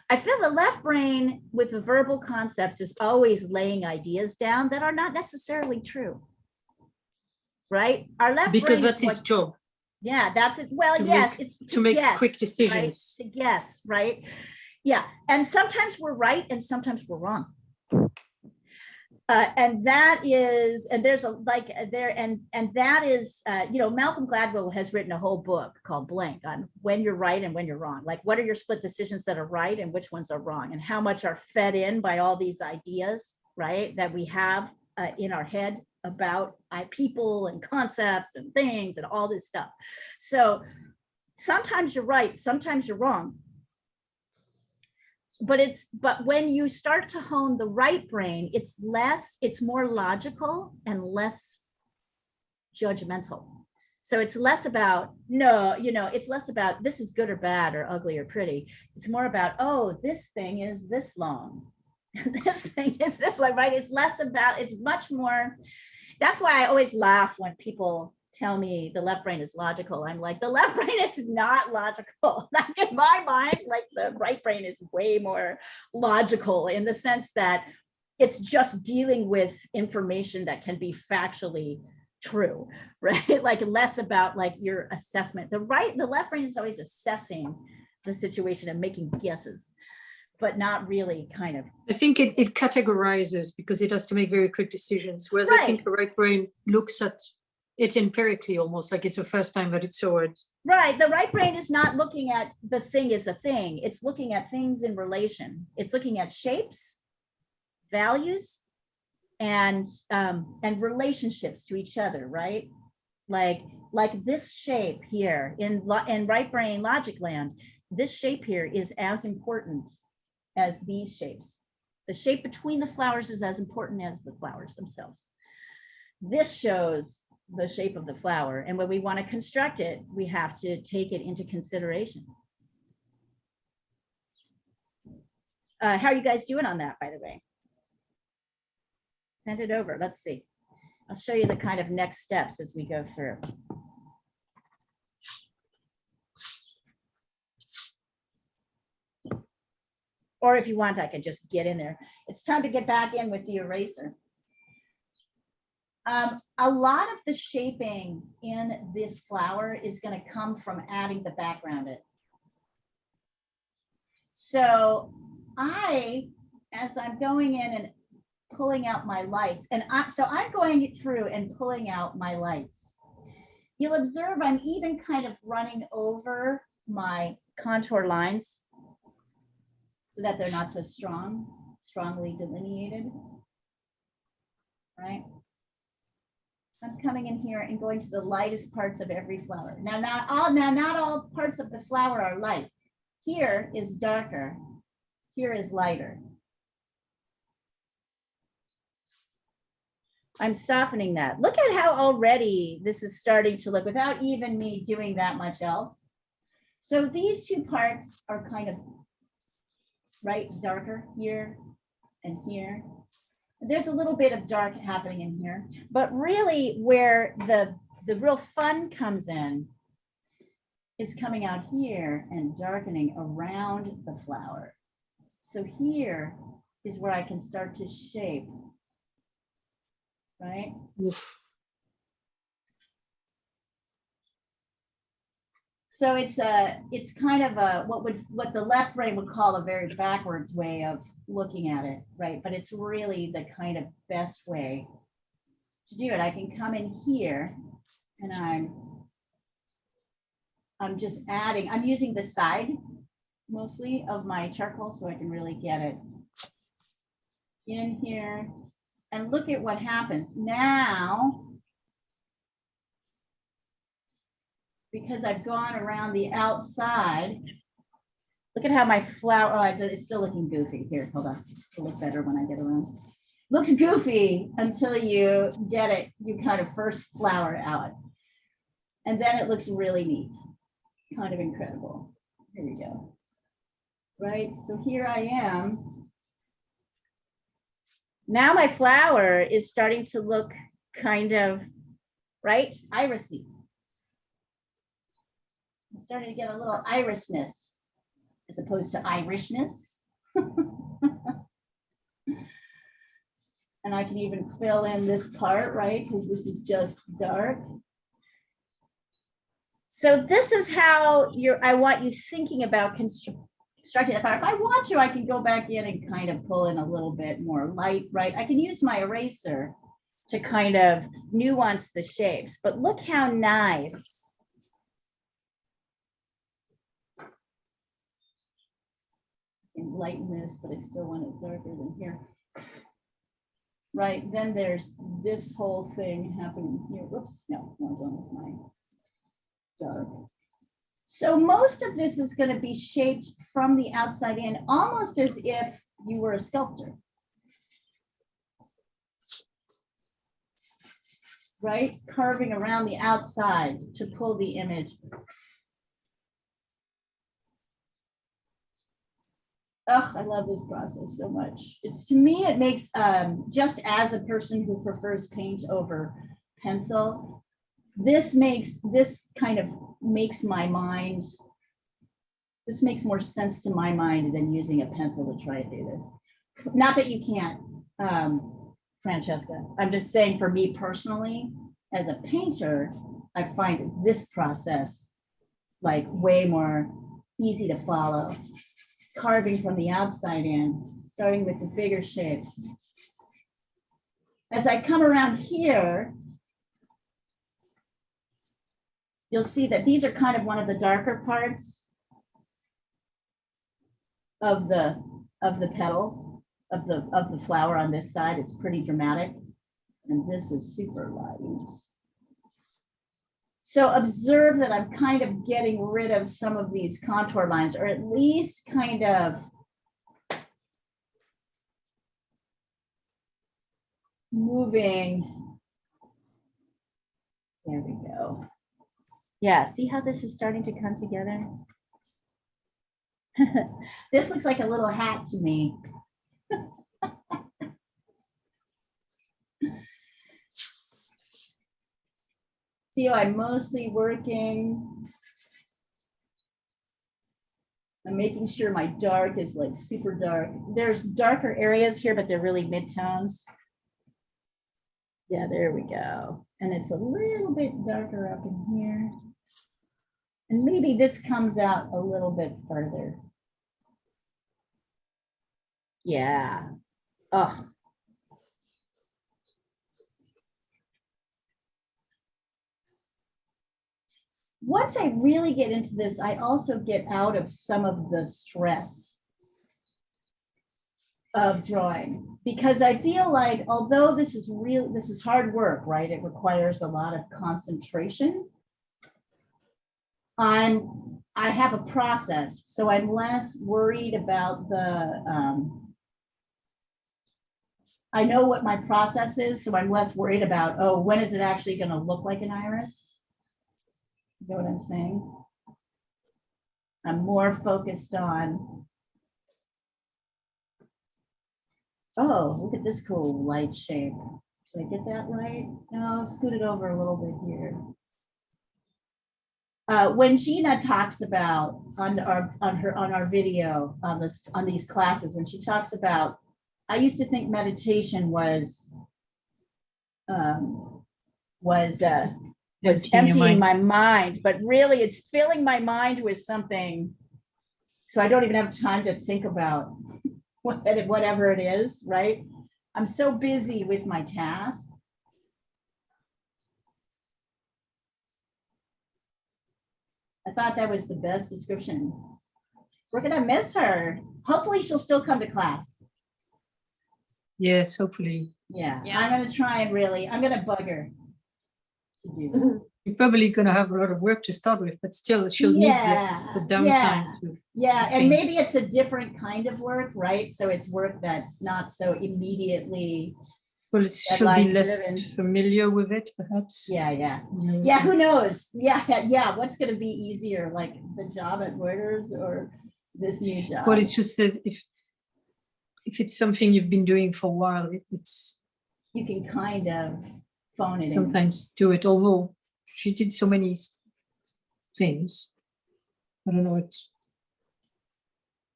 I feel the left brain with the verbal concepts is always laying ideas down that are not necessarily true. Right? Our left because brain that's its job. Yeah, that's it. Well, yes, it's to make guess, quick decisions. Right? To guess, right? Yeah, and sometimes we're right and sometimes we're wrong. And that is, and there's a like there, and that is, you know, Malcolm Gladwell has written a whole book called Blank on when you're right and when you're wrong. Like, what are your split decisions that are right and which ones are wrong, and how much are fed in by all these ideas, right, that we have in our head about people and concepts and things and all this stuff. So sometimes you're right, sometimes you're wrong. But when you start to hone the right brain, it's more logical and less judgmental. So it's less about, no, you know, it's less about this is good or bad or ugly or pretty. It's more about, oh, this thing is this long. This thing is this long, right? It's less about, it's much more, that's why I always laugh when people tell me the left brain is logical. I'm like, the left brain is not logical. Like in my mind, like the right brain is way more logical in the sense that it's just dealing with information that can be factually true, right? Like less about like your assessment. The left brain is always assessing the situation and making guesses, but not really kind of. I think it categorizes because it has to make very quick decisions. Whereas I think the right brain looks at it empirically, almost like it's the first time that it saw it. Right. The right brain is not looking at the thing as a thing. It's looking at things in relation. It's looking at shapes, values, and relationships to each other, right? Like this shape here in right brain logic land, this shape here is as important as these shapes. The shape between the flowers is as important as the flowers themselves. This shows the shape of the flower. And when we want to construct it, we have to take it into consideration. How are you guys doing on that, by the way? Send it over. Let's see. I'll show you the kind of next steps as we go through. Or if you want, I can just get in there. It's time to get back in with the eraser. A lot of the shaping in this flower is going to come from adding the background in. So as I'm going in and pulling out my lights, so I'm going through and pulling out my lights. You'll observe I'm even kind of running over my contour lines so that they're not so strongly delineated, right? I'm coming in here and going to the lightest parts of every flower. Now, not all parts of the flower are light. Here is darker, here is lighter. I'm softening that. Look at how already this is starting to look without even me doing that much else. So these two parts are kind of, right, darker here and here. There's a little bit of dark happening in here, but really where the real fun comes in is coming out here and darkening around the flower. So here is where I can start to shape, right? Oof. So it's kind of a what the left brain would call a very backwards way of looking at it, right? But it's really the kind of best way to do it. I can come in here and I'm just adding, I'm using the side mostly of my charcoal so I can really get it in here. And look at what happens now. Because I've gone around the outside. Look at how my flower, oh, it's still looking goofy. Here, hold on. It'll look better when I get around. Looks goofy until you get it, you kind of first flower out. And then it looks really neat, kind of incredible. Here we go. Right, so here I am. Now my flower is starting to look kind of, right, irisy. I'm starting to get a little irisness as opposed to Irishness. And I can even fill in this part, right? Because this is just dark. So this is how I want you thinking about constructing the flower. If I want to, I can go back in and kind of pull in a little bit more light, right? I can use my eraser to kind of nuance the shapes, but look how nice. Lighten this, but I still want it darker than here. Right, then there's this whole thing happening here. Whoops, no, I'm going with my dark. So most of this is going to be shaped from the outside in, almost as if you were a sculptor. Right, carving around the outside to pull the image. Oh, I love this process so much. It's, to me, it makes, just as a person who prefers paint over pencil, this kind of makes my mind, this makes more sense to my mind than using a pencil to try to do this. Not that you can't, Francesca. I'm just saying for me personally, as a painter, I find this process like way more easy to follow. Carving from the outside in, starting with the bigger shapes. As I come around here, you'll see that these are kind of one of the darker parts of the petal of the flower on this side. It's pretty dramatic, and this is super light. So observe that I'm kind of getting rid of some of these contour lines, or at least kind of moving There we go. Yeah, see how this is starting to come together? This looks like a little hat to me. See how I'm mostly working. I'm making sure my dark is like super dark. There's darker areas here, but they're really midtones. Yeah, there we go. And it's a little bit darker up in here. And maybe this comes out a little bit further. Yeah. Oh. Once I really get into this, I also get out of some of the stress of drawing, because I feel like, although this is hard work, right? It requires a lot of concentration. I have a process, so I'm less worried about I know what my process is, so I'm less worried about, oh, when is it actually going to look like an iris? You know what I'm saying? I'm more focused on, oh, look at this cool light shape. Did I get that right? No, scoot it over a little bit here. When Gina talks about on our video on these classes, when she talks about, I used to think meditation was emptying my mind, but really it's filling my mind with something, so I don't even have time to think about whatever it is, right? I'm so busy with my task. I thought that was the best description. We're gonna miss her. Hopefully she'll still come to class. Yes, hopefully. Yeah. I'm gonna try and I'm gonna bug her to do. You're probably gonna have a lot of work to start with, but still she'll need the downtime. Yeah, and maybe it's a different kind of work, right? So it's work that's not so immediately. Well, she'll be less familiar with it, perhaps. Yeah. Who knows? Yeah. What's going to be easier, like the job at Reuters or this new job? Well, it's just that if it's something you've been doing for a while, it's you can kind of phone it sometimes do it. Although she did so many things, I don't know what.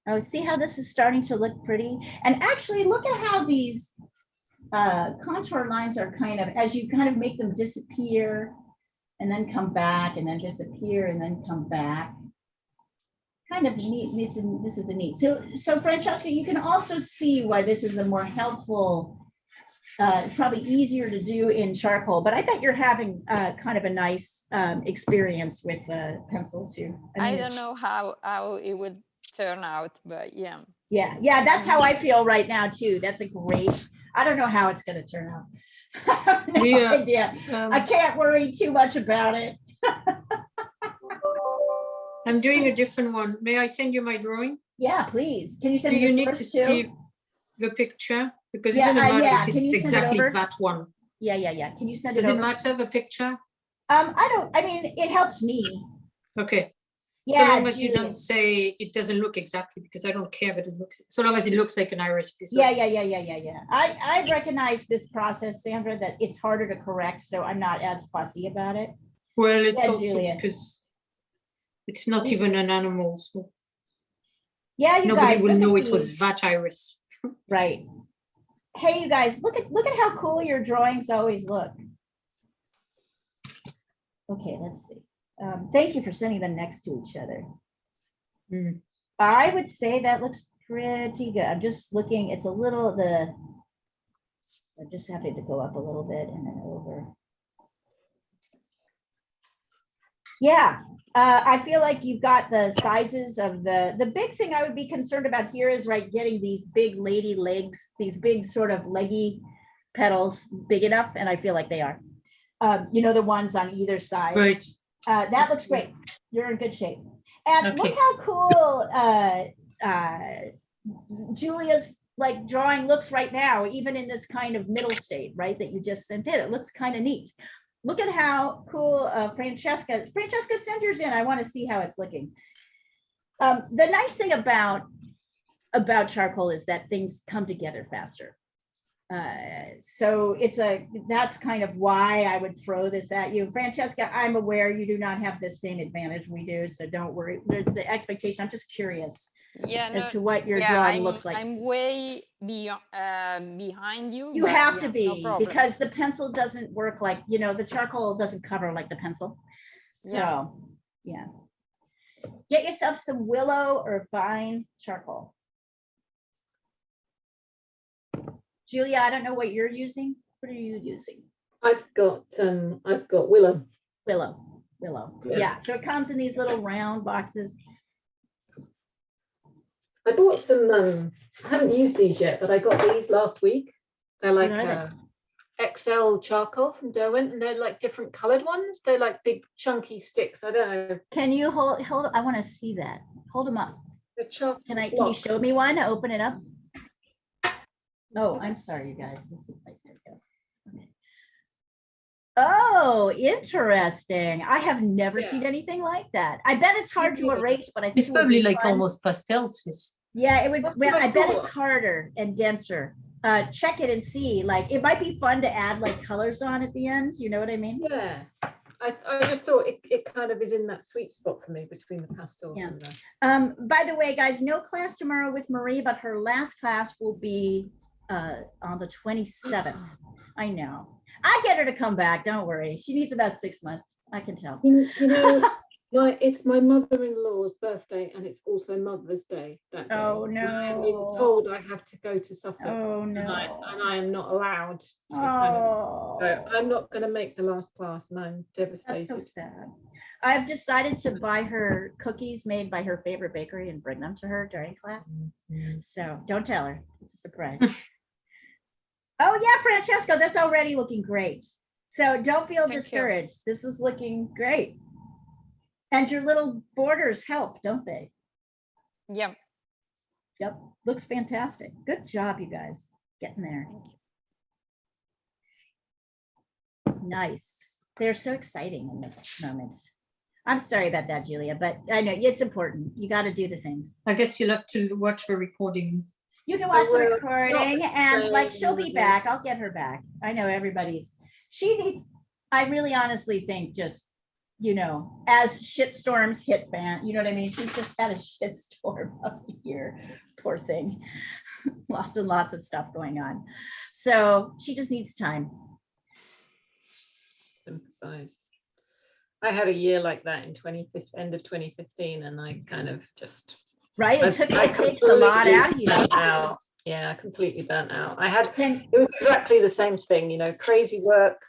Oh, see how this is starting to look pretty, and actually look at how these contour lines are kind of, as you kind of make them disappear and then come back and then disappear and then come back. Kind of neat. This is a neat. So Francesca, you can also see why this is a more helpful, probably easier to do in charcoal, but I bet you're having kind of a nice experience with pencil too. I don't know how it would turn out, but yeah. Yeah, that's how I feel right now too. That's a great, I don't know how it's going to turn out. No idea. I can't worry too much about it. I'm doing a different one. May I send you my drawing? Yeah, please. Can you send me the source too? Do you need to see the picture? Because it doesn't matter if it's exactly that one. Yeah. Can you send it over? Does it matter, the picture? I mean, it helps me. Okay. Yeah, so long as you don't say it doesn't look exactly, because I don't care, but it looks, so long as it looks like an iris. Yeah. I recognize this process, Sandra, that it's harder to correct, so I'm not as fussy about it. Well, it's also because it's not even an animal. So yeah, you nobody guys will know it was that iris. Right. Hey, you guys, look at how cool your drawings always look. Okay, let's see. Thank you for sending them next to each other. I would say that looks pretty good. I'm just looking, it's a little, I just have to go up a little bit and then over. Yeah, I feel like you've got the sizes of the big thing I would be concerned about here is, right, getting these big lady legs, these big sort of leggy petals big enough, and I feel like they are. You know, the ones on either side. Right. That looks great. You're in good shape. And look how cool Julia's like drawing looks right now, even in this kind of middle state, right, that you just sent in. It looks kind of neat. look at how cool Francesca, send yours in. I want to see how it's looking. The nice thing about charcoal is that things come together faster. So that's kind of why I would throw this at you. Francesca, I'm aware you do not have the same advantage we do, so don't worry. The expectation, I'm just curious as to what your drawing looks like. I'm way behind you. You have to be, because the pencil doesn't work like, the charcoal doesn't cover like the pencil. So, yeah. Get yourself some willow or fine charcoal. Julia, I don't know what you're using. What are you using? I've got willow. Willow. Yeah. So it comes in these little round boxes. I bought some, I haven't used these yet, but I got these last week. They're like XL charcoal from Derwent, and they're like different colored ones. They're like big chunky sticks. I don't know. Can you hold, I want to see that. Hold them up. The charcoal Can you show me one? Open it up. Oh, I'm sorry, you guys. This is like, there we go. Okay. Oh, interesting. I have never seen anything like that. I bet it's hard to erase, but I think It's probably like almost pastels. Yes. Yeah, it would. Well, I bet it's harder and denser. Check it and see. Like, it might be fun to add like colors on at the end. You know what I mean? Yeah. I just thought it kind of is in that sweet spot for me between the pastels and the... By the way, guys, no class tomorrow with Marie, but her last class will be on the 27th. I know. I get her to come back. Don't worry. She needs about 6 months. I can tell. You know, it's my mother-in-law's birthday, and it's also Mother's Day that day. Oh no! I've been told I have to go to Suffolk. Oh no! And I am not allowed to. So I'm not going to make the last class, and I'm devastated. That's so sad. I've decided to buy her cookies made by her favorite bakery and bring them to her during class. So don't tell her. It's a surprise. Oh yeah, Francesco, that's already looking great. So don't feel discouraged. This is looking great. And your little borders help, don't they? Yeah. Yep. Looks fantastic. Good job, you guys. Getting there. Nice. They're so exciting in this moment. I'm sorry about that, Julia, but I know it's important. You got to do the things. I guess you'll have to watch the recording. You can watch the recording, and like, she'll be back. I'll get her back. I know she needs, I really honestly think, just, as shitstorms hit fan, you know what I mean? She's just had a shitstorm of a year. Poor thing. Lots and lots of stuff going on. So she just needs time. Sympathize. I had a year like that in end of 2015, and I kind of just... Right, it takes a lot out of you. Yeah, I completely burnt out. It was exactly the same thing, crazy work.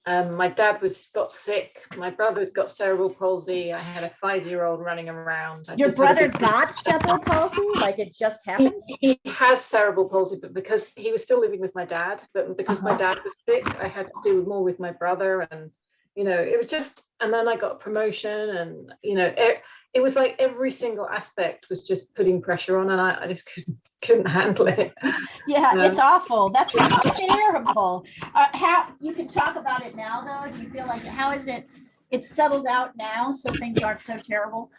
My dad got sick. My brother's got cerebral palsy. I had a 5-year-old running around. Your brother got cerebral palsy? Like it just happened? He has cerebral palsy, but because he was still living with my dad, but because my dad was sick, I had to do more with my brother, and it was just, and then I got a promotion, and it was like every single aspect was just putting pressure on, and I just couldn't handle it. Yeah, it's awful. That's terrible. How you can talk about it now, though? Do you feel like, how is it? It's settled out now, so things aren't so terrible.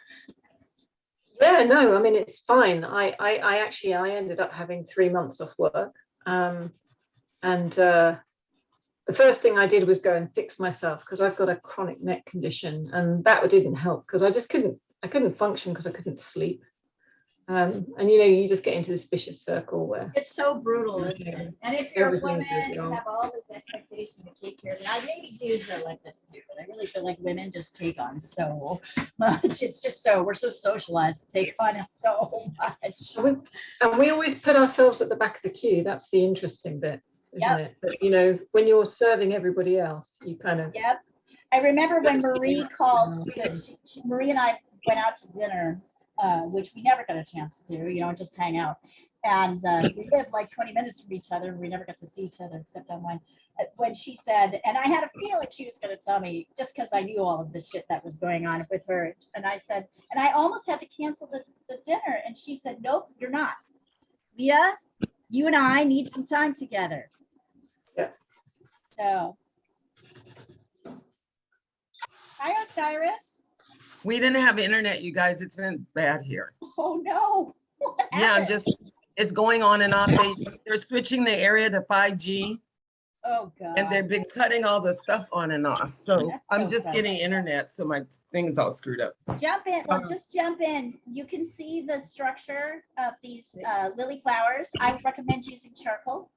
Yeah, no, I mean, it's fine. I ended up having 3 months off work, and the first thing I did was go and fix myself, because I've got a chronic neck condition, and that didn't help, because I couldn't function because I couldn't sleep. And you just get into this vicious circle where it's so brutal, isn't it? And if you're a woman, you have all this expectation to take care of it. Maybe dudes are like this too, but I really feel like women just take on so much. It's just we're so socialized to take on so much. And we always put ourselves at the back of the queue. That's the interesting bit, isn't it? But when you're serving everybody else, you kind of... Yep. I remember when Marie called, Marie and I went out to dinner, which we never got a chance to do, just hang out. And we lived like 20 minutes from each other. We never got to see each other except online. When she said, and I had a feeling she was going to tell me, just because I knew all of the shit that was going on with her. And I said, and I almost had to cancel the dinner. And she said, nope, you're not. Leah, you and I need some time together. Yeah. So Hi, Osiris. We didn't have internet, you guys. It's been bad here. Oh, no. What Yeah, I'm happened? just, it's going on and off. They're switching the area to 5G Oh, and they've God. been cutting all the stuff on and off. So That's I'm so just getting frustrating. internet, so my thing's all screwed up. Jump in. Well, Sorry. just jump in. You can see the structure of these lily flowers. I recommend using charcoal.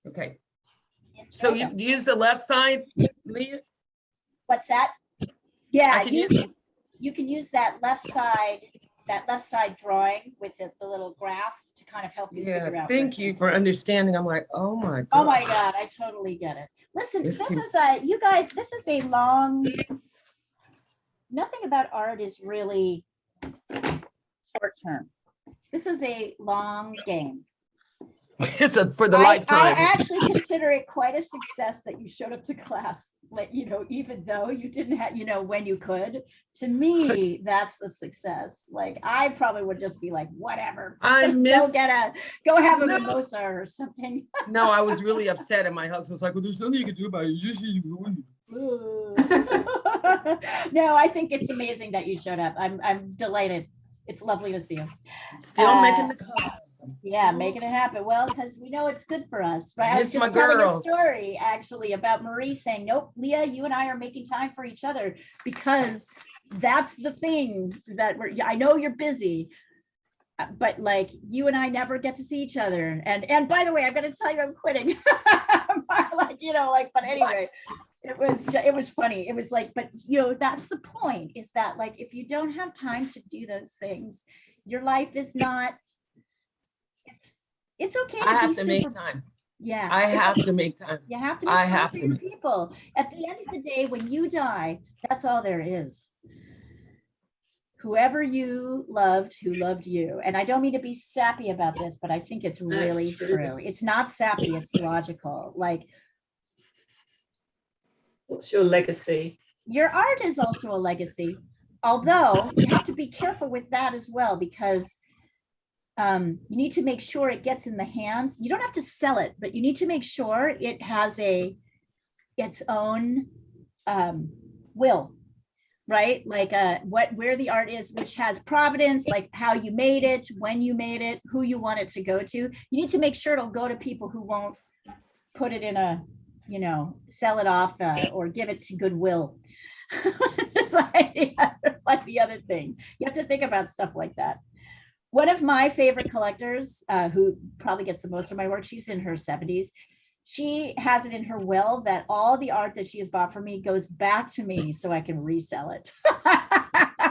Okay, and so show you them. use the left side, Leah? What's that? Yeah, I can use, you can use that left side drawing with the little graph to kind of help you figure yeah, out. thank where you things for are. understanding. I'm like, oh my God. Oh my God, I totally get it. Listen, It's this too- is a, you guys, this is a long, nothing about art is really short term. This is a long game. It's for the I lifetime. actually consider it quite a success that you showed up to class, like, even though you didn't have, when you could. To me, that's the success. Like, I probably would just be like, whatever. I go miss, go have a No. mimosa or something. no, I was really upset and my husband was like, well, there's nothing you can do about it. You just- Ooh. No, I think it's amazing that you showed up. I'm delighted. It's lovely to see you. Still making the calls. Yeah, making it happen. Well, because we know it's good for us, right? I was Miss my just telling a girls. story actually about Marie saying, nope, Leah, you and I are making time for each other because that's the thing that I know you're busy, but like you and I never get to see each other. And by the way, I'm going to tell you I'm quitting. But anyway, it was funny. It was like, but that's the point, is that like, if you don't have time to do those things, your life is not, it's okay. I have be to make super- time. Yeah. I it's have okay. to make time. You have to make I time have for to your make- people. At the end of the day, when you die, that's all there is. Whoever you loved, who loved you. And I don't mean to be sappy about this, but I think it's really true. true. It's not sappy, it's logical. Like, What's your legacy? your art is also a legacy, although you have to be careful with that as well, because you need to make sure it gets in the hands. You don't have to sell it, but you need to make sure it has its own will, right? Like where the art is, which has providence, like how you made it, when you made it, who you want it to go to. You need to make sure it'll go to people who won't put it in a, sell it off or give it to Goodwill. It's like the other thing. You have to think about stuff like that. One of my favorite collectors, who probably gets the most of my work, she's in her 70s. She has it in her will that all the art that she has bought for me goes back to me so I can resell it.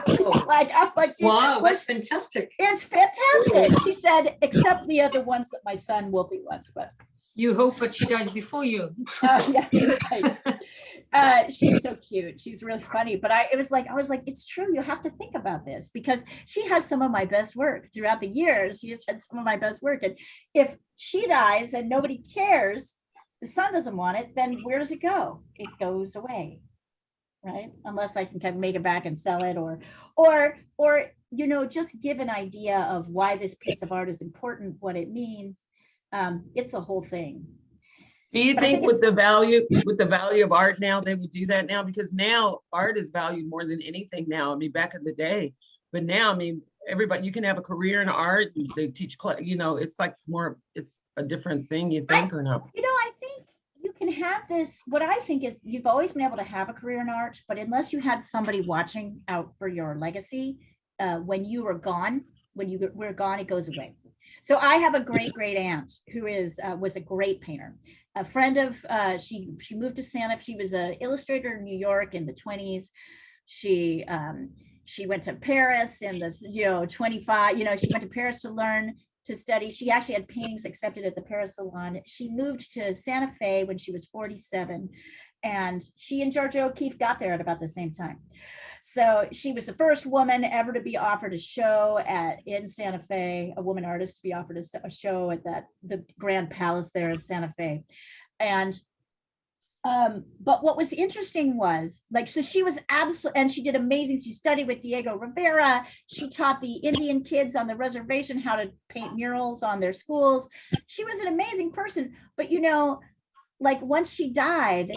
It's like, I'm like, Wow, that's fantastic. it's fantastic. She said, except the other ones that my son Wolfie wants, but You hope that she dies before you. yeah, right. She's so cute. She's really funny. But I was like, it's true. You have to think about this, because she has some of my best work throughout the years. She has had some of my best work. And if she dies and nobody cares, the son doesn't want it, then where does it go? It goes away, right? Unless I can kind of make it back and sell it, or just give an idea of why this piece of art is important, what it means. It's a whole thing. Do you But I think think with the value of art now, they would do that now? Because now art is valued more than anything now. I mean, back in the day, but now, I mean, everybody, you can have a career in art. They teach, it's like more, it's a different thing, you think, or not? I think you can have this. What I think is you've always been able to have a career in art, but unless you had somebody watching out for your legacy, when you were gone, when you were gone, it goes away. So I have a great aunt who was a great painter, a friend of, she moved to Santa. She was an illustrator in New York in the 20s. She went to Paris in the 25. She went to Paris to study. She actually had paintings accepted at the Paris Salon. She moved to Santa Fe when she was 47, and she and Georgia O'Keeffe got there at about the same time. So she was the first woman ever to be offered a show in Santa Fe, a woman artist to be offered a show at the Grand Palace there in Santa Fe. And but what was interesting was, so she was absolutely, and she did amazing. She studied with Diego Rivera. She taught the Indian kids on the reservation how to paint murals on their schools. She was an amazing person. But once she died,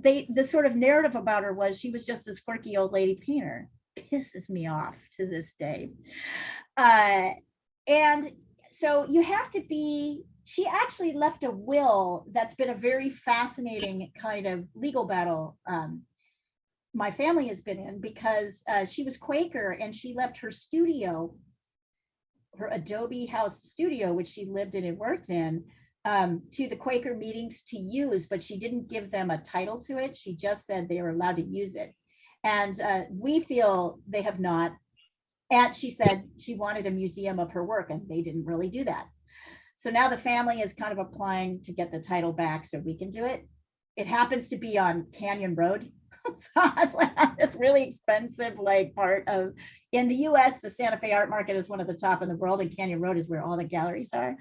the sort of narrative about her was she was just this quirky old lady painter. Pisses me off to this day. And so you have to be, she actually left a will that's been a very fascinating kind of legal battle my family has been in, because she was Quaker and she left her studio, her Adobe house studio, which she lived in and worked in, to the Quaker meetings to use, but she didn't give them a title to it. She just said they were allowed to use it. And we feel they have not. And she said she wanted a museum of her work, and they didn't really do that. So now the family is kind of applying to get the title back so we can do it. It happens to be on Canyon Road. So it's like this really expensive like part of, in the US, the Santa Fe art market is one of the top in the world, and Canyon Road is where all the galleries are.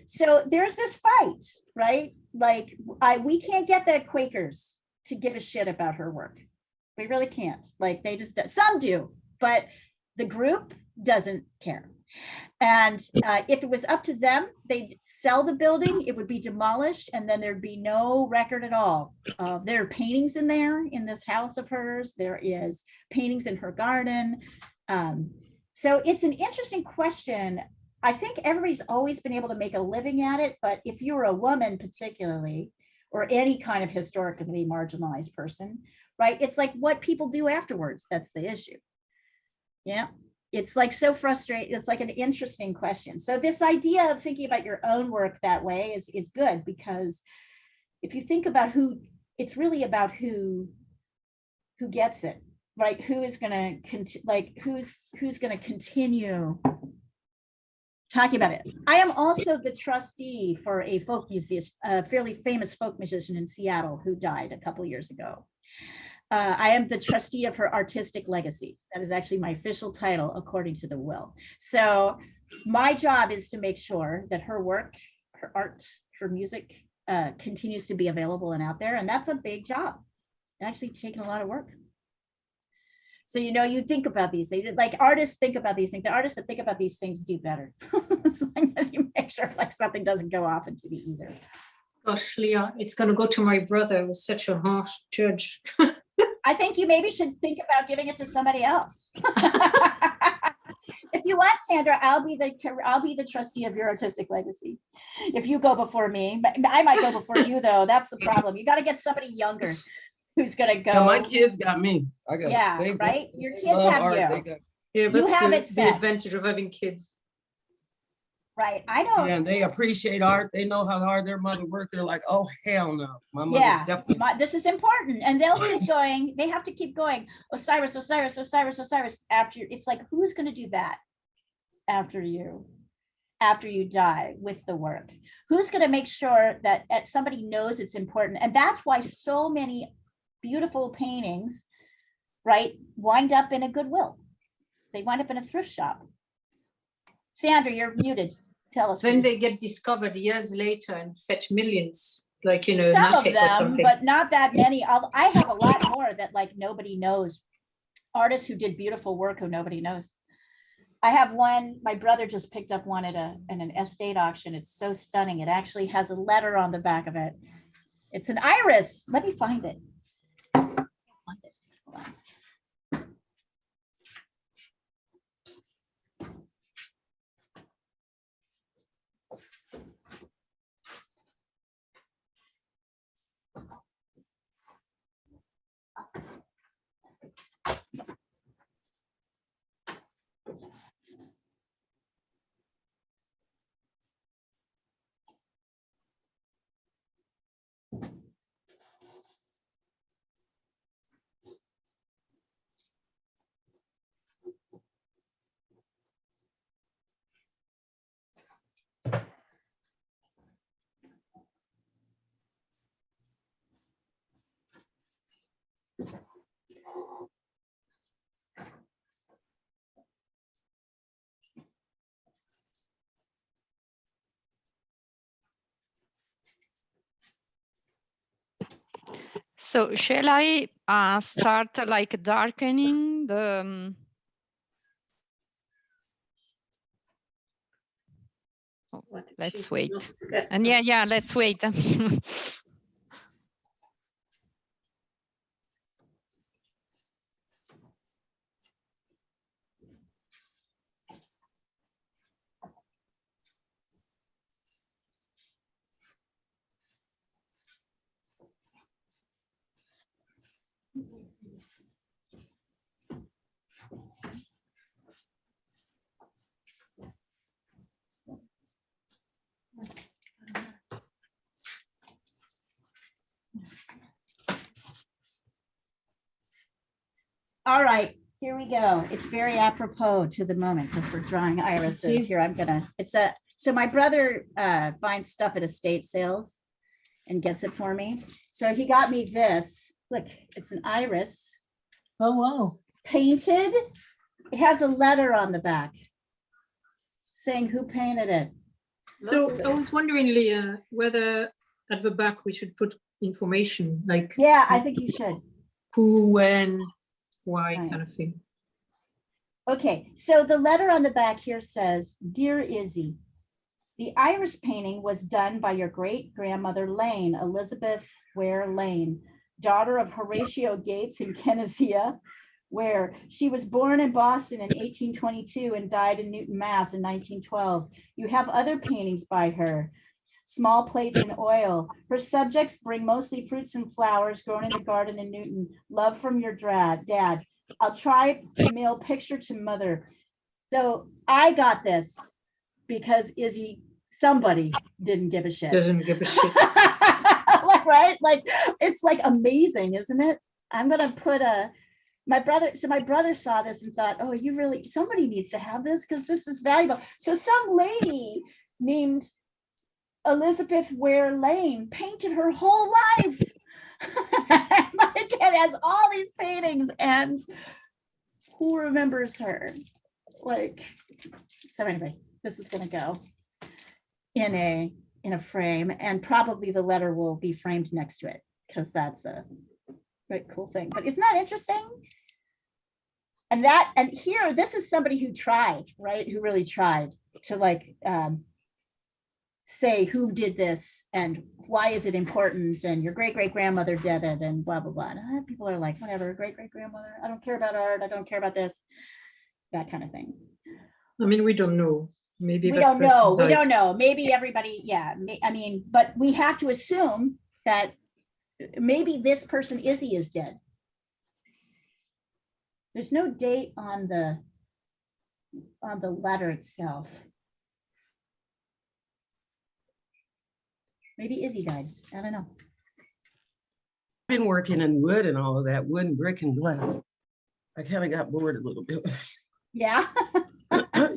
So there's this fight, right? Like we can't get the Quakers to give a shit about her work. We really can't. Like they just, some do, but the group doesn't care. And if it was up to them, they'd sell the building, it would be demolished, and then there'd be no record at all. There are paintings in there in this house of hers. There is paintings in her garden. So it's an interesting question. I think everybody's always been able to make a living at it, but if you're a woman particularly, or any kind of historically marginalized person, right? It's like what people do afterwards. That's the issue. Yeah. It's like so frustrating. It's like an interesting question. So this idea of thinking about your own work that way is good, because if you think about who, it's really about who gets it, right? Who is going to who's going to continue talking about it. I am also the trustee for a folk musician, a fairly famous folk musician in Seattle who died a couple years ago. I am the trustee of her artistic legacy. That is actually my official title according to the will. So my job is to make sure that her work, her art, her music continues to be available and out there. And that's a big job. Actually taking a lot of work. So, you know, you think about these things, like artists think about these things. The artists that think about these things do better. As long as you make sure like something doesn't go off into the ether. Gosh, Leah, it's going to go to my brother, who's such a harsh judge. I think you maybe should think about giving it to somebody else. If you want, Sandra, I'll be the trustee of your artistic legacy. If you go before me, I might go before you though. That's the problem. You got to get somebody younger who's gonna go. Yeah, my kids got me. I got. Yeah, right. Your kids have art. you. Yeah, but that's the advantage of having kids. Right. I don't. Yeah, and they appreciate art. They know how hard their mother worked. They're like, oh, hell no. My mother definitely. This is important. And they'll keep going. They have to keep going. Osiris, Osiris, Osiris, Osiris. After it's like, who's going to do that after you die with the work? Who's going to make sure that somebody knows it's important? And that's why so many beautiful paintings, right, wind up in a Goodwill. They wind up in a thrift shop. Sandra, you're muted. Tell us. When they get discovered years later and fetch millions, like, you know, some of or them, something. but not that many. I have a lot more that like nobody knows. Artists who did beautiful work who nobody knows. I have one, my brother just picked up one at an estate auction. It's so stunning. It actually has a letter on the back of it. It's an iris. Let me find it. Hold on. So shall I start like darkening the? Oh, let's wait. And yeah, let's wait. All right, here we go. It's very apropos to the moment because we're drawing irises here. So my brother finds stuff at estate sales and gets it for me. So he got me this. Look, it's an iris Oh, wow. painted. It has a letter on the back saying who painted it. So I was wondering, Leah, whether at the back we should put information like Yeah, I think you should. who, when, why, Right. kind of thing. Okay, so the letter on the back here says, Dear Izzy, the iris painting was done by your great-grandmother Lane, Elizabeth Ware Lane, daughter of Horatio Gates and Kenesia Ware. She was born in Boston in 1822 and died in Newton, Mass in 1912. You have other paintings by her, small plates in oil. Her subjects bring mostly fruits and flowers grown in the garden in Newton. Love from your dad. I'll try to mail picture to mother. So I got this because somebody didn't give a shit. Doesn't give a shit. Like, right? Like, it's like amazing, isn't it? I'm gonna put my brother saw this and thought, oh, somebody needs to have this because this is valuable. So some lady named Elizabeth Ware Lane painted her whole life. Like, it has all these paintings, and who remembers her? Like, so anyway, this is gonna go in a frame, and probably the letter will be framed next to it because that's a very cool thing. But isn't that interesting? And here, this is somebody who tried, right? Who really tried to like say who did this and why is it important, and your great-great-grandmother did it, and blah, blah, blah. And people are like, whatever, great-great-grandmother, I don't care about art, I don't care about this, that kind of thing. I mean, we don't know. Maybe We that don't person know, we died. don't know. Maybe everybody, yeah, I mean, but we have to assume that maybe this person, Izzy, is dead. There's no date on the letter itself. Maybe Izzy died. I don't know. Been working in wood and all of that, wood and brick and glass. I kind of got bored a little bit. Yeah.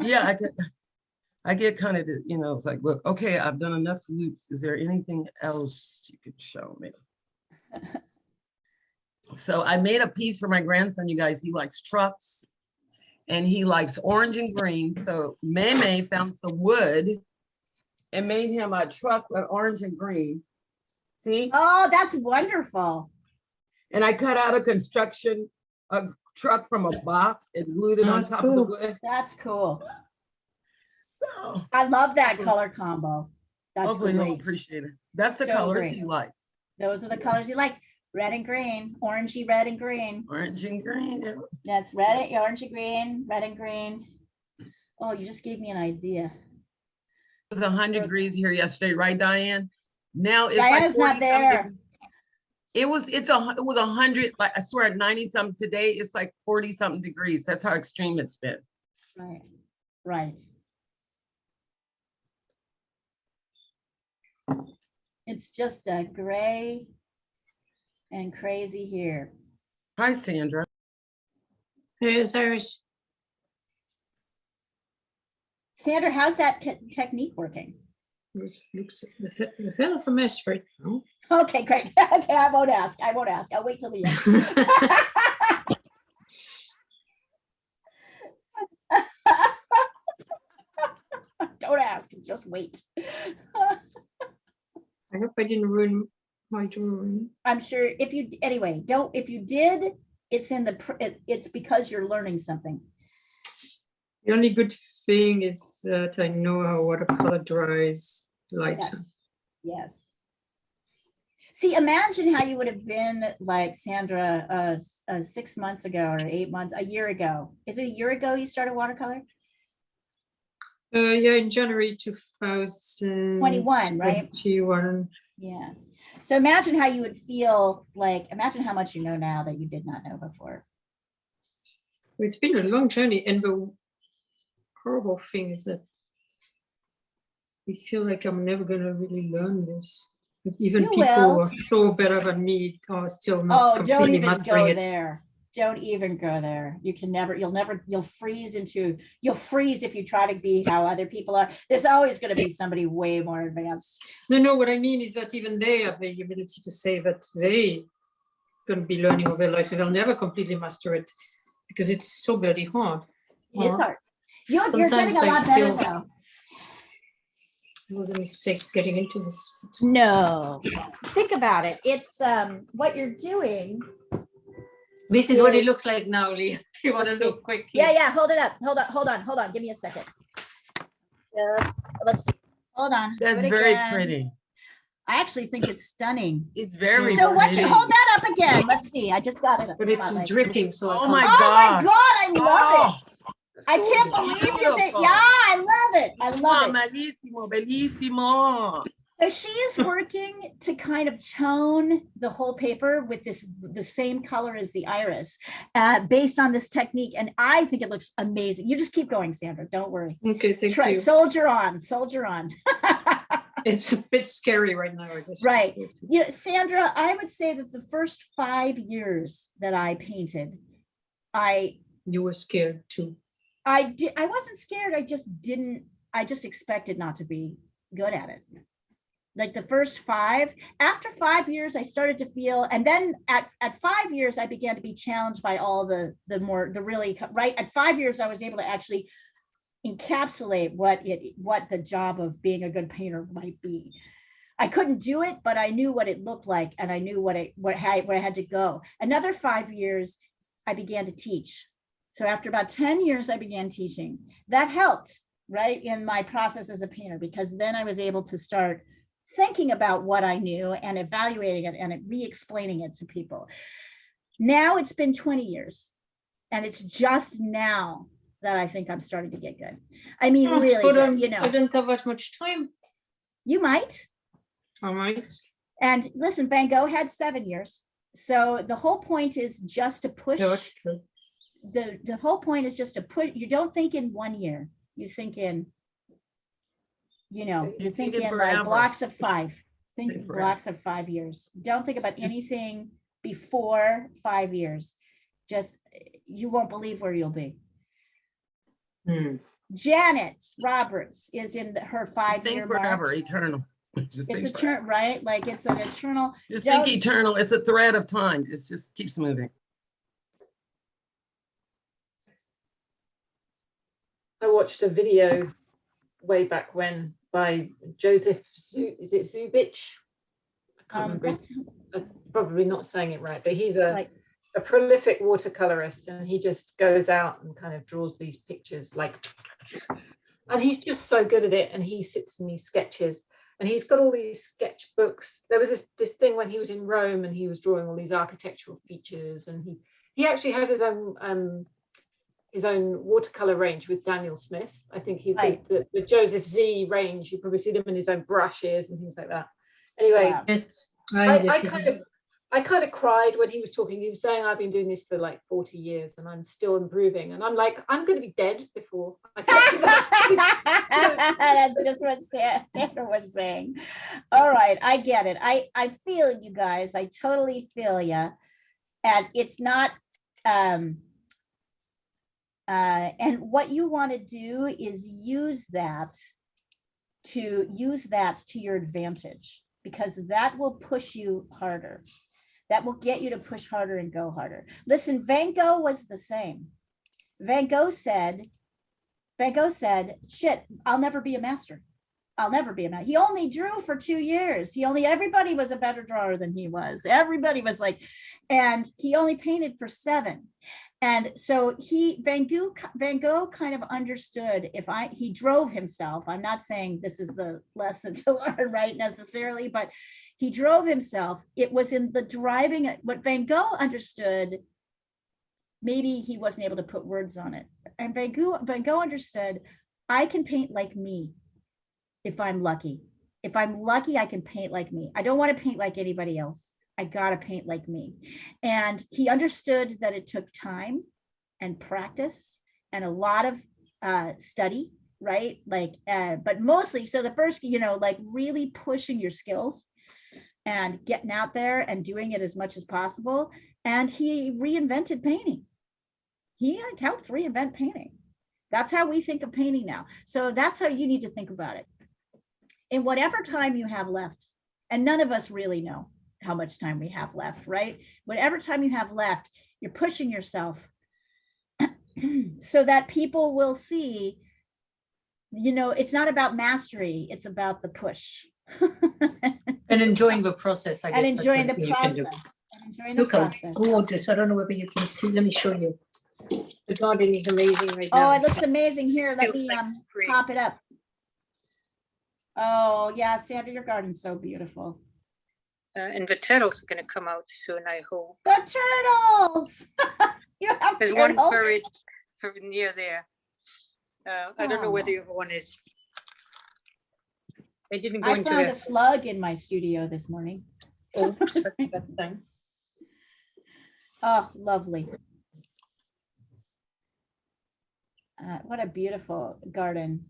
Yeah, I get kind of, it's like, look, okay, I've done enough loops. Is there anything else you could show me? So I made a piece for my grandson, you guys. He likes trucks and he likes orange and green. So May found some wood and made him a truck with orange and green. See? Oh, that's wonderful. And I cut out a truck from a box and glued it on That's top of the cool. wood. That's cool. So I love that color combo. That's hopefully he'll great. appreciate it. That's the So colors great. he likes. Those are the colors he likes. Red and green, orangey, red and green. Orange and green. That's red, orangey, green, red and green. Oh, you just gave me an idea. It was 100 degrees here yesterday, right, Diane? Now it's Diana's like not there. It was 100, like I swear, 90 something today. It's like 40 something degrees. That's how extreme it's been. Right, right. It's just a gray and crazy here. Hi, Sandra. Hey, Cyrus. Sandra, how's that technique working? This looks a hell of a mess right now. Okay, great. Okay, I won't ask. I'll wait till the end. Don't ask, just wait. I hope I didn't ruin my drawing. I'm sure if you did, it's because you're learning something. The only good thing is that I know how watercolor dries lighter. Yes. Yes. See, imagine how you would have been like Sandra 6 months ago or 8 months, a year ago. Is it a year ago you started watercolor? Yeah, in January 2021, right? 21. Yeah. So imagine how you would feel, like, imagine how much you know now that you did not know before. It's been a long journey, and the horrible thing is that I feel like I'm never going to really learn this. Even You people will. who are so better than me are still not Oh, don't completely even mastering go it. there. Don't even go there. You'll freeze if you try to be how other people are. There's always going to be somebody way more advanced. No, what I mean is that even they have the ability to say that they going to be learning over their life and they'll never completely master it because it's so bloody hard. It is hard. You're Sometimes getting a I lot better feel- though. It was a mistake getting into this. No, think about it. It's what you're doing. This is what it Yes. looks like now, Lee. If you want to Let's see. look quickly. Yeah. Hold it up. Hold on. Give me a second. Let's see. Hold on. Do That's it very again. pretty. I actually think it's stunning. It's very So what you pretty. hold that up again? Let's see. I just got it. But it's Spotlight. dripping, so I Oh can't- my Oh my gosh. God, I love it. That's I can't gorgeous. believe you think, Beautiful. yeah, I love it. I love it. Bellissimo, bellissimo. So she is working to kind of tone the whole paper with the same color as the iris, based on this technique. And I think it looks amazing. You just keep going, Sandra. Don't worry. Okay, thank Try, you. soldier on, soldier on. It's a bit scary right now, I guess. Right. You know, Sandra, I would say that the first 5 years that I painted, You were scared too. I wasn't scared. I just expected not to be good at it. Like the first 5, after 5 years, I started to feel, and then at 5 years, I began to be challenged by all the really, right? At 5 years, I was able to actually encapsulate what the job of being a good painter might be. I couldn't do it, but I knew what it looked like, and I knew where I had to go. Another 5 years, I began to teach. So after about 10 years, I began teaching. That helped, right, in my process as a painter, because then I was able to start thinking about what I knew and evaluating it and re-explaining it to people. Now it's been 20 years, and it's just now that I think I'm starting to get good. I mean, Oh, really, but, good, you know, I don't have that much time. you might. All right. And listen, Van Gogh had 7 years. So the whole point is just to push. Yeah, that's true. The whole point is just to put, you don't think in 1 year, you think in, you You think think it in like forever. blocks of 5. Think Think in forever. blocks of 5 years. Don't think about anything before 5 years. Just, you won't believe where you'll be. Janet Roberts is in her Just 5-year think mark. forever, eternal. Just It's think a forever. turn, right? Like it's an eternal. Just don't- think eternal. It's a thread of time. It just keeps moving. I watched a video way back when by Joseph, is it Zubich? I can't remember. That's I'm probably not saying it right, but he's a right. prolific watercolorist, and he just goes out and kind of draws these pictures and he's just so good at it, and he sits in these sketches, and he's got all these sketchbooks. There was this thing when he was in Rome, and he was drawing all these architectural features, and he actually has his own watercolor range with Daniel Smith. I think he's Right. the Joseph Z range. You probably see them in his own brushes and things like that. Anyway, Wow. Yes. I kind of cried when he was talking. He was saying, I've been doing this for like 40 years and I'm still improving. And I'm like, I'm going to be dead before I get to that. That's just what Sandra was saying. All right, I get it. I feel you guys. I totally feel you. And it's not, and what you want to do is use that to your advantage, because that will push you harder. That will get you to push harder and go harder. Listen, Van Gogh was the same. Van Gogh said, shit, I'll never be a master. I'll never be a master. He only drew for 2 years. Everybody was a better drawer than he was. Everybody was like, and he only painted for 7. And so Van Gogh kind of understood, he drove himself. I'm not saying this is the lesson to learn, right, necessarily, but he drove himself. It was in the driving, what Van Gogh understood, maybe he wasn't able to put words on it. And Van Gogh understood, I can paint like me if I'm lucky. If I'm lucky, I can paint like me. I don't want to paint like anybody else. I gotta paint like me. And he understood that it took time and practice and a lot of study, right? But mostly, so the first, like really pushing your skills, and getting out there and doing it as much as possible. And he reinvented painting. He helped reinvent painting. That's how we think of painting now. So that's how you need to think about it. In whatever time you have left, and none of us really know how much time we have left, right? Whatever time you have left, you're pushing yourself so that people will see, you know, it's not about mastery, it's about the push. And enjoying the process, I guess. And that's enjoying what the you can do. process. And enjoying the Look how process. gorgeous. I don't know whether you can see. Let me show you. The garden is amazing right Oh, now. it looks amazing. Here, let Feels me like spring. pop it up. Oh, yeah, Sandra, your garden's so beautiful. And the turtles are going to come out soon, I hope. The turtles! You have There's one turtles? buried near there. I don't know where Oh. the other one is. I didn't go I into found it. a slug in my studio this morning. Oops, that's a bad thing. Oh, lovely. What a beautiful garden.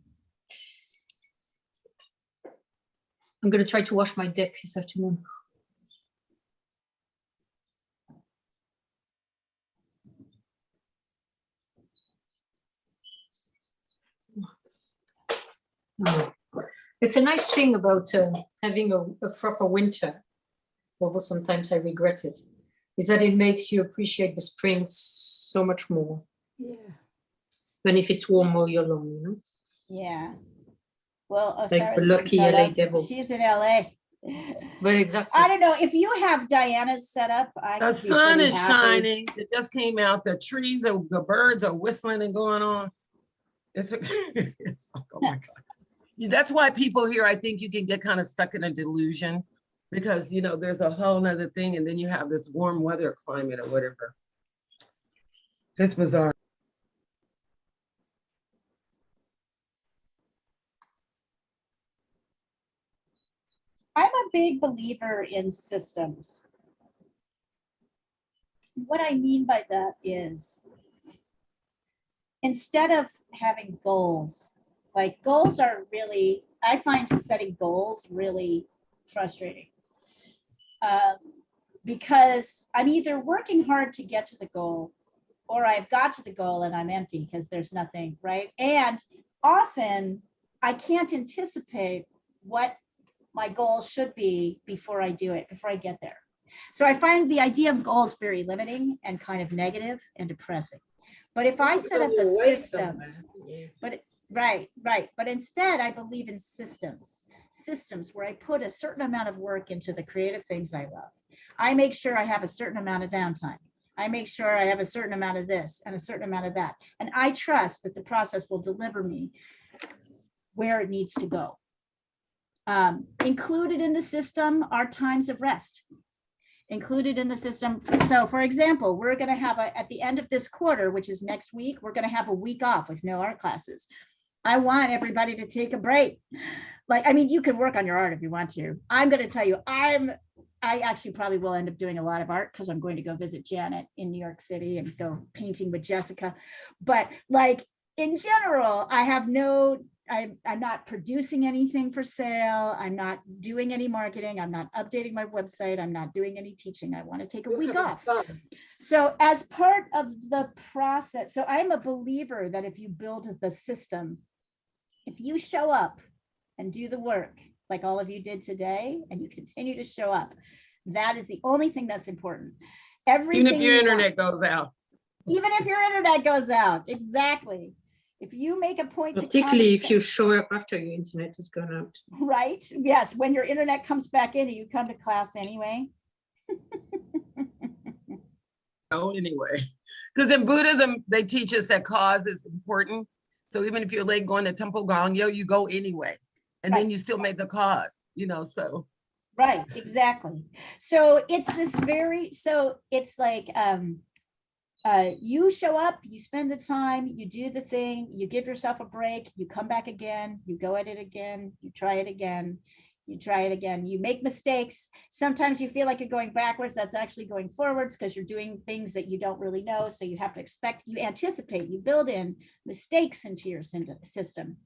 I'm going to try to wash my deck this afternoon. Oh. It's a nice thing about having a proper winter, although sometimes I regret it, is that it makes you appreciate the spring so much more Yeah. than if it's warm all year long, you know? Yeah. Well, Like the Osiris can lucky tell LA us. devil. She's in LA. But exactly. I don't know if you have Diana's set up. I The could be sun pretty is happy. shining. It just came out. The trees are, the birds are whistling and going on. It's, it's like, oh my God. That's why people here, I think you can get kind of stuck in a delusion because, you know, there's a whole nother thing. And then you have this warm weather climate or whatever. It's bizarre. I'm a big believer in systems. What I mean by that is instead of having goals, like goals are really, I find setting goals really frustrating because I'm either working hard to get to the goal or I've got to the goal and I'm empty because there's nothing, right? And often I can't anticipate what my goal should be before I do it, before I get there. So I find the idea of goals very limiting and kind of negative and depressing. But if I set up a system, right. But instead I believe in systems where I put a certain amount of work into the creative things I love. I make sure I have a certain amount of downtime. I make sure I have a certain amount of this and a certain amount of that. And I trust that the process will deliver me where it needs to go. Included in the system are times of rest. Included in the system. So for example, we're going to have at the end of this quarter, which is next week, we're going to have a week off with no art classes. I want everybody to take a break. Like, I mean, you can work on your art if you want to. I'm going to tell you, I actually probably will end up doing a lot of art because I'm going to go visit Janet in New York City and go painting with Jessica. But like in general, I have I'm not producing anything for sale. I'm not doing any marketing. I'm not updating my website. I'm not doing any teaching. I want to take a week off. So as part of the process, so I'm a believer that if you build the system, if you show up and do the work like all of you did today, and you continue to show up, that is the only thing that's important. Everything Even if your internet goes out. Even if your internet goes out, exactly. If you make a point to particularly if you show up after your internet has gone out. Right, yes, when your internet comes back in and you come to class anyway. Oh, anyway, because in Buddhism, they teach us that cause is important. So even if you're late going to Temple Gangyo, you go anyway. And then you still make the cause, you know, so. Right, exactly. So it's this it's like, you show up, you spend the time, you do the thing, you give yourself a break, you come back again, you go at it again, you try it again, you make mistakes. Sometimes you feel like you're going backwards, that's actually going forwards because you're doing things that you don't really know. So you have to you anticipate, you build in mistakes into your system.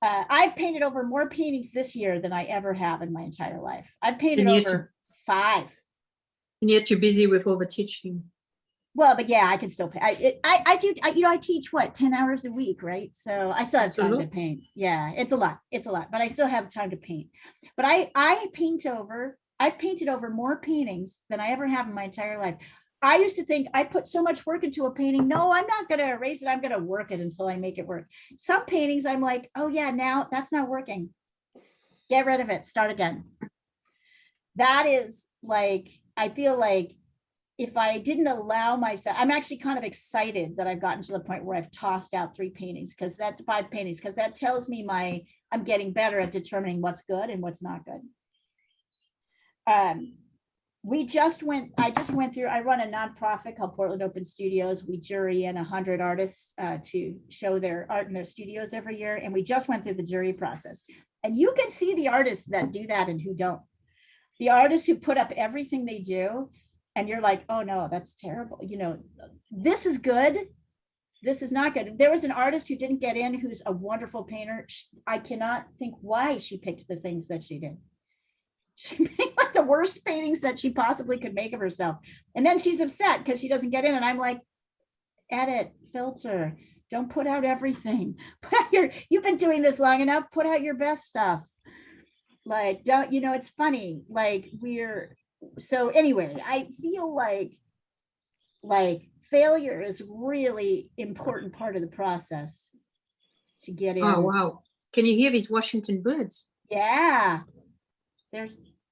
I've painted over more paintings this year than I ever have in my entire life. I've painted And yet over 5. And yet you're busy with all the teaching. Well, but yeah, I can still paint. I do, I teach what, 10 hours a week, right? So I still have That's a time to lot. paint. Yeah, it's a lot, but I still have time to paint. But I've painted over more paintings than I ever have in my entire life. I used to think I put so much work into a painting. No, I'm not going to erase it. I'm going to work it until I make it work. Some paintings I'm like, oh yeah, now that's not working. Get rid of it, start again. That is like, I feel like if I didn't allow myself, I'm actually kind of excited that I've gotten to the point where I've tossed out 5 paintings, because that tells me I'm getting better at determining what's good and what's not good. I just went through, I run a nonprofit called Portland Open Studios. We jury in 100 artists to show their art in their studios every year. And we just went through the jury process. And you can see the artists that do that and who don't. The artists who put up everything they do, and you're like, oh no, that's terrible. You know, this is good. This is not good. There was an artist who didn't get in, who's a wonderful painter. I cannot think why she picked the things that she did. She made like the worst paintings that she possibly could make of herself. And then she's upset because she doesn't get in. And I'm like, edit, filter, don't put out everything. Put out you've been doing this long enough, put out your best stuff. Like, don't, it's funny. Like so anyway, I feel like failure is really important part of the process to get in. Oh, wow. Can you hear these Washington birds? Yeah. They're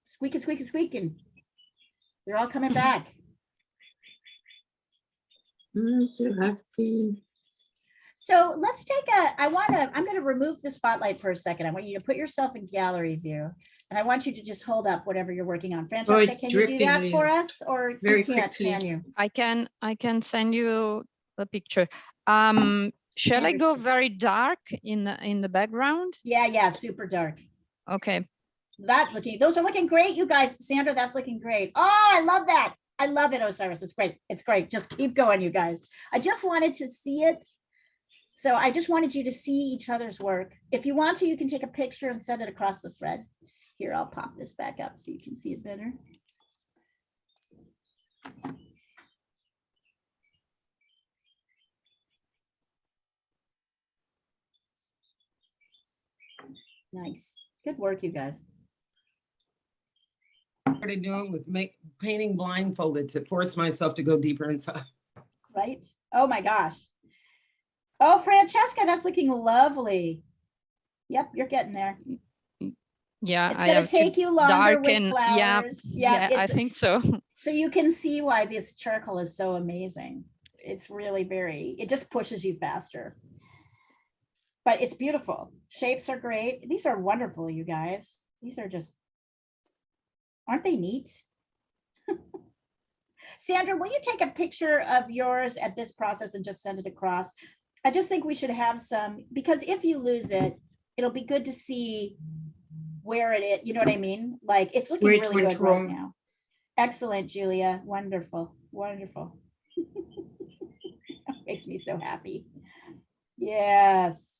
squeaking. They're all coming back. I'm so happy. So let's take I'm going to remove the spotlight for a second. I want you to put yourself in gallery view, and I want you to just hold up whatever you're working on. Francesca, it's can you do that dripping for us, or very you can't, quickly. can you? I can send you the picture. Shall I go very dark in the background? Yeah, super dark. Okay. Those are looking great, you guys. Sandra, that's looking great. Oh, I love that. I love it, Osiris. It's great. It's great. Just keep going, you guys. I just wanted to see it. So I just wanted you to see each other's work. If you want to, you can take a picture and send it across the thread. Here, I'll pop this back up so you can see it better. Nice. Good work, you guys. Started doing was painting blindfolded to force myself to go deeper inside. Right? Oh my gosh. Oh, Francesca, that's looking lovely. Yep, you're getting there. Yeah, It's I gonna have take to you longer darken. with flowers. Yeah, I think so. So you can see why this charcoal is so amazing. It's really it just pushes you faster. But it's beautiful. Shapes are great. These are wonderful, you guys. These are just, aren't they neat? Sandra, will you take a picture of yours at this process and just send it across? I just think we should have some, because if you lose it, it'll be good to see where it is. You know what I mean? Like, it's looking really good right now. Excellent, Julia. Wonderful. Wonderful. Makes me so happy. Yes.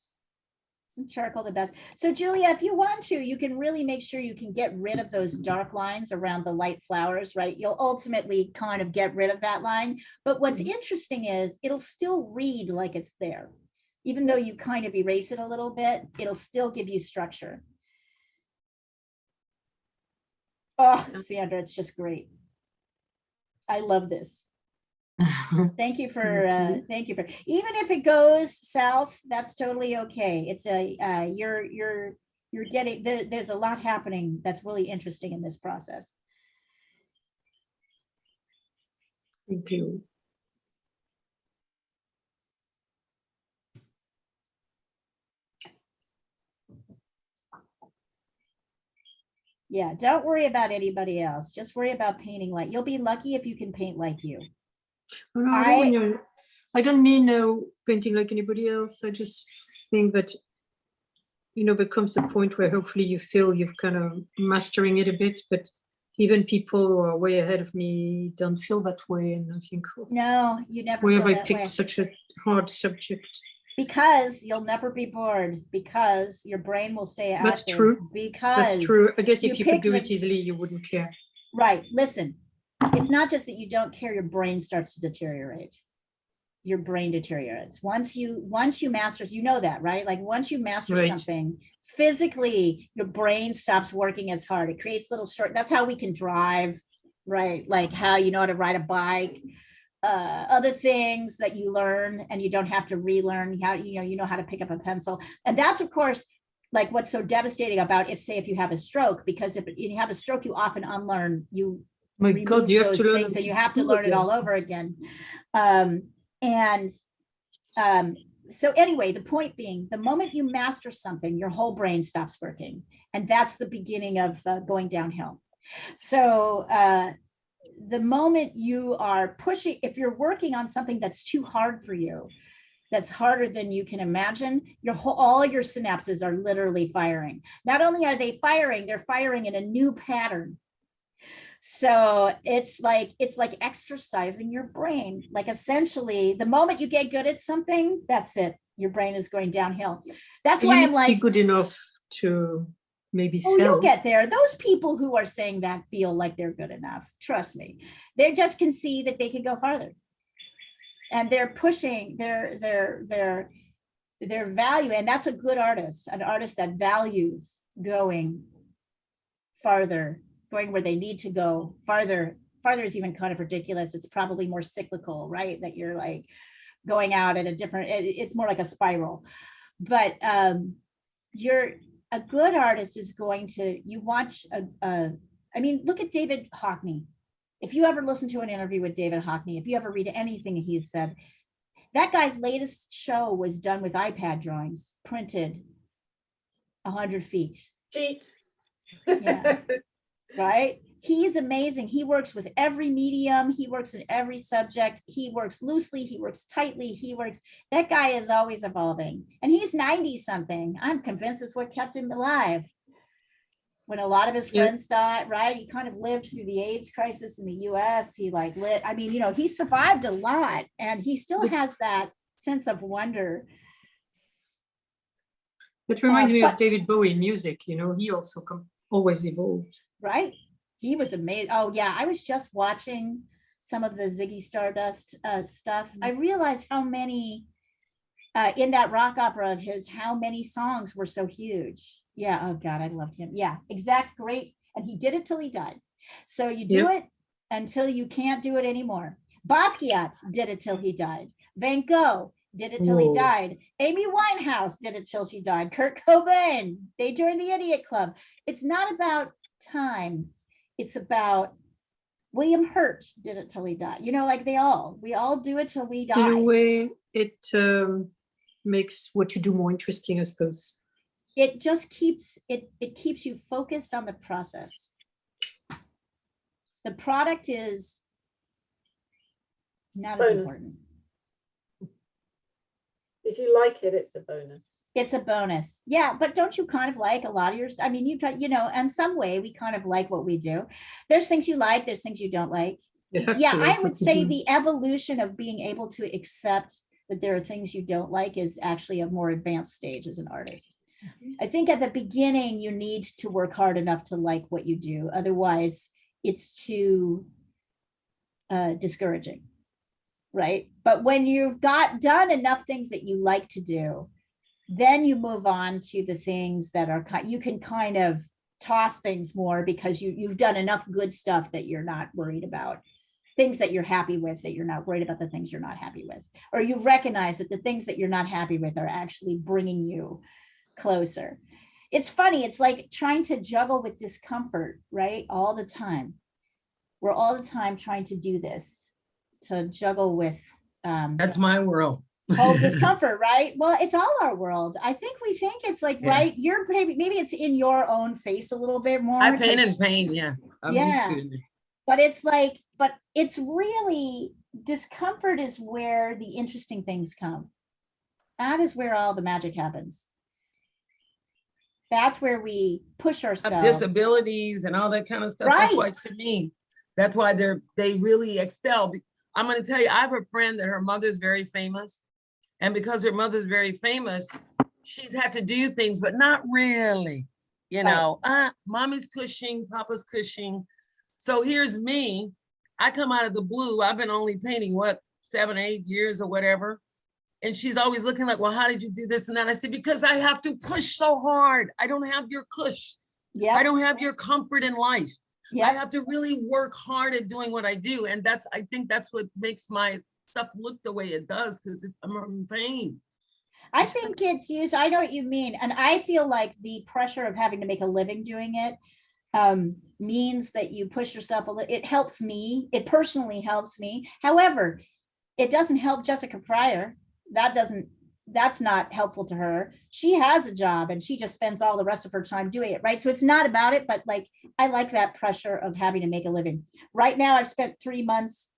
Isn't charcoal the best? So Julia, if you want to, you can really make sure you can get rid of those dark lines around the light flowers, right? You'll ultimately kind of get rid of that line. But what's interesting is it'll still read like it's there. Even though you kind of erase it a little bit, it'll still give you structure. Oh, Sandra, it's just great. I love this. Thank you for even if it goes south, that's totally okay. It's you're getting there's a lot happening that's really interesting in this process. Thank you. Yeah, don't worry about anybody else. Just worry about painting like you'll be lucky if you can paint like you. No, I don't mean painting like anybody else. I just think that, there comes a point where hopefully you feel you've kind of mastering it a bit, but even people who are way ahead of me don't feel that way. And I think, no, you never why feel have I that picked way. such a hard subject? Because you'll never be bored, because your brain will stay active. That's true. Because That's true. I guess if you could pick do the- it easily, you wouldn't care. Right, listen, it's not just that you don't care, your brain starts to deteriorate. Your brain deteriorates. Once you master, you know that, right? Like once you master Right. something, physically, your brain stops working as hard. It creates little short, that's how we can drive, right? Like how you know how to ride a bike, other things that you learn and you don't have to relearn how, you know how to pick up a pencil. And that's of course, like what's so devastating about if you have a stroke, because if you have a stroke, you often unlearn, you My remove God, you have those to learn. things and you have to learn it all over again. So anyway, the point being, the moment you master something, your whole brain stops working. And that's the beginning of going downhill. So the moment you are pushing, if you're working on something that's too hard for you, that's harder than you can imagine, all your synapses are literally firing. Not only are they firing, they're firing in a new pattern. So it's like exercising your brain. Like essentially, the moment you get good at something, that's it. Your brain is going downhill. That's You why need I'm to like, be good enough to maybe oh, sell. you'll get there. Those people who are saying that feel like they're good enough. Trust me. They just can see that they can go farther. And they're pushing their value. And that's a good artist, an artist that values going farther, going where they need to go farther. Farther is even kind of ridiculous. It's probably more cyclical, right? That you're like going out at a different, it's more like a spiral. But you're a good artist is going to, you watch I mean, look at David Hockney. If you ever listen to an interview with David Hockney, if you ever read anything he's said, that guy's latest show was done with iPad drawings, printed 100 feet. Cheat. Yeah. Right? He's amazing. He works with every medium. He works in every subject. He works loosely. He works tightly. That guy is always evolving. And he's 90 something. I'm convinced it's what kept him alive. When a lot of his friends died, right? He kind of lived through the AIDS crisis in the US. He he survived a lot and he still has that sense of wonder. It reminds me of David Bowie music, he also always evolved. Right? He was amazing. Oh yeah, I was just watching some of the Ziggy Stardust stuff. I realized how many in that rock opera of his, how many songs were so huge. Yeah, oh God, I loved him. Yeah, exact, great. And he did it till he died. So you do it until you can't do it anymore. Basquiat did it till he died. Van Gogh did it till he died. Amy Winehouse did it till she died. Kurt Cobain, they joined the Idiot Club. It's not about time. It's about William Hurt did it till he died. We all do it till we die. In a way, it makes what you do more interesting, I suppose. It just keeps you focused on the process. The product is not as important. If you like it, it's a bonus. It's a bonus. Yeah, but don't you kind of like a lot of yours? I mean, in some way we kind of like what we do. There's things you like, there's things you don't like. Yeah, I would say the evolution of being able to accept that there are things you don't like is actually a more advanced stage as an artist. I think at the beginning, you need to work hard enough to like what you do. Otherwise, it's too discouraging, right? But when you've done enough things that you like to do, then you move on to the things that are, you can kind of toss things more because you've done enough good stuff that you're not worried about. Things that you're happy with, that you're not worried about the things you're not happy with. Or you recognize that the things that you're not happy with are actually bringing you closer. It's funny. It's like trying to juggle with discomfort, right? All the time. We're all the time trying to do this, to juggle with that's my world. all discomfort, right? Well, it's all our world. I think we think it's like, right, you're maybe it's in your own face a little bit more. I paint in pain, yeah. But it's like, but it's really, discomfort is where the interesting things come. That is where all the magic happens. That's where we push ourselves. Disabilities and all that kind of stuff. Right. That's why, to me, that's why they really excel. I'm going to tell you, I have a friend that her mother's very famous, And because her mother's very famous, she's had to do things, but not really. You know, mommy's cushing, papa's cushing. So here's me. I come out of the blue. I've been only painting, what, 7 or 8 years or whatever. And she's always looking like, well, how did you do this and that? I said, because I have to push so hard. I don't have your cush. Yeah. I don't have your comfort in life. Yeah. I have to really work hard at doing what I do. And I think that's what makes my stuff look the way it does, because I'm in pain. I think it's used, I know what you mean. And I feel like the pressure of having to make a living doing it means that you push yourself a little. It helps me. It personally helps me. However, it doesn't help Jessica Pryor. That's not helpful to her. She has a job and she just spends all the rest of her time doing it, right? So it's not about it, but like, I like that pressure of having to make a living. Right now, I've spent 3 months.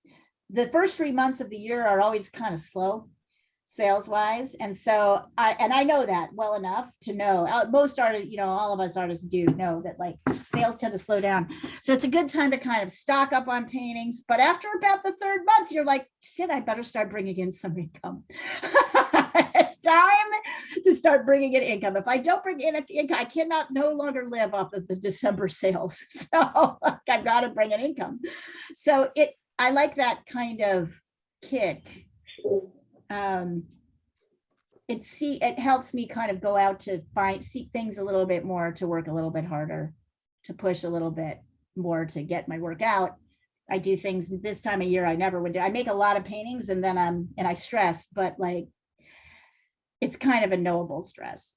The first 3 months of the year are always kind of slow sales wise. And so I know that well enough to know most artists, you know, all of us artists do know that like sales tend to slow down. So it's a good time to kind of stock up on paintings. But after about the 3rd month, you're like, shit, I better start bringing in some income. It's time to start bringing in income. If I don't bring in income, I cannot no longer live off of the December sales. So I've got to bring in income. So I like that kind of kick. It helps me kind of go out to seek things a little bit more, to work a little bit harder, to push a little bit more to get my work out. I do things this time of year I never would do. I make a lot of paintings and then and I stress, but like it's kind of a knowable stress.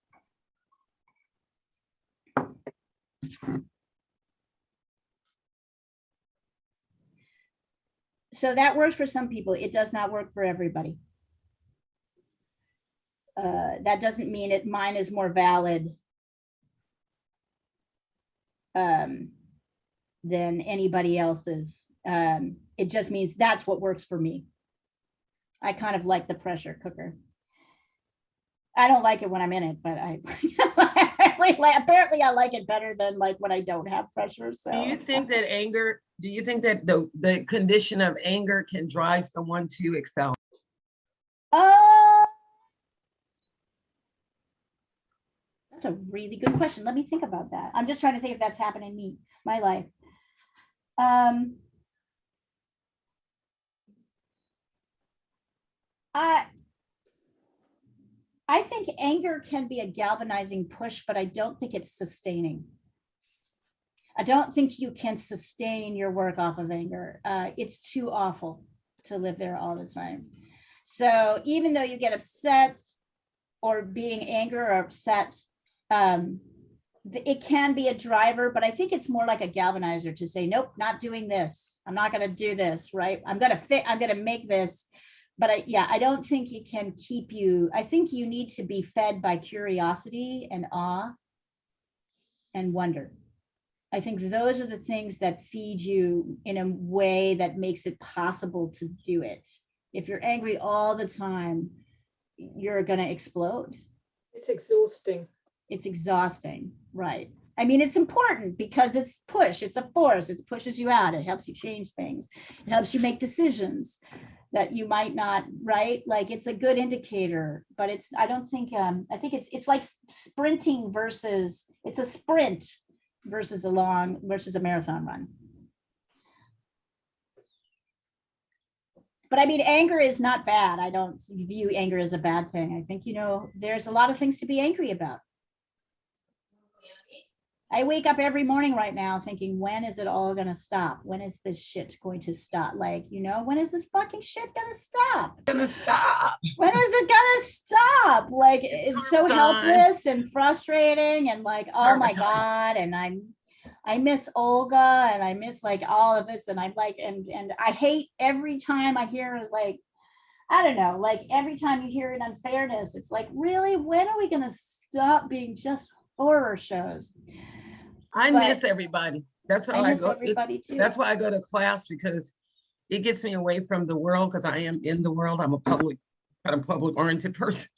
So that works for some people. It does not work for everybody. That doesn't mean mine is more valid than anybody else's. It just means that's what works for me. I kind of like the pressure cooker. I don't like it when I'm in it, but apparently I like it better than like when I don't have pressure. So do you think that the condition of anger can drive someone to excel? That's a really good question. Let me think about that. I'm just trying to think if that's happened in my life. I think anger can be a galvanizing push, but I don't think it's sustaining. I don't think you can sustain your work off of anger. It's too awful to live there all the time. So even though you get upset or being angry or upset, it can be a driver, but I think it's more like a galvanizer to say, nope, not doing this. I'm not going to do this, right? I'm going to make this. But I don't think it can keep you. I think you need to be fed by curiosity and awe and wonder. I think those are the things that feed you in a way that makes it possible to do it. If you're angry all the time, you're going to explode. It's exhausting. It's exhausting, right? I mean, it's important because it's a force, it pushes you out, it helps you change things, it helps you make decisions that you might not, right? Like it's a good indicator, but I think it's like sprinting it's a sprint versus a marathon run. But I mean, anger is not bad. I don't view anger as a bad thing. I think, there's a lot of things to be angry about. I wake up every morning right now thinking, when is it all going to stop? When is this shit going to stop? Like, when is this fucking shit going to stop? When is it going to stop? Like, it's so helpless and frustrating and like, oh my God. And I miss Olga and I miss like all of this. And I'm like, and I hate every time I hear like, I don't know, like every time you hear an unfairness, it's like, really, when are we going to stop being just horror shows? I miss everybody. That's why I go. Everybody too. That's why I go to class, because it gets me away from the world, because I am in the world. I'm a public oriented person.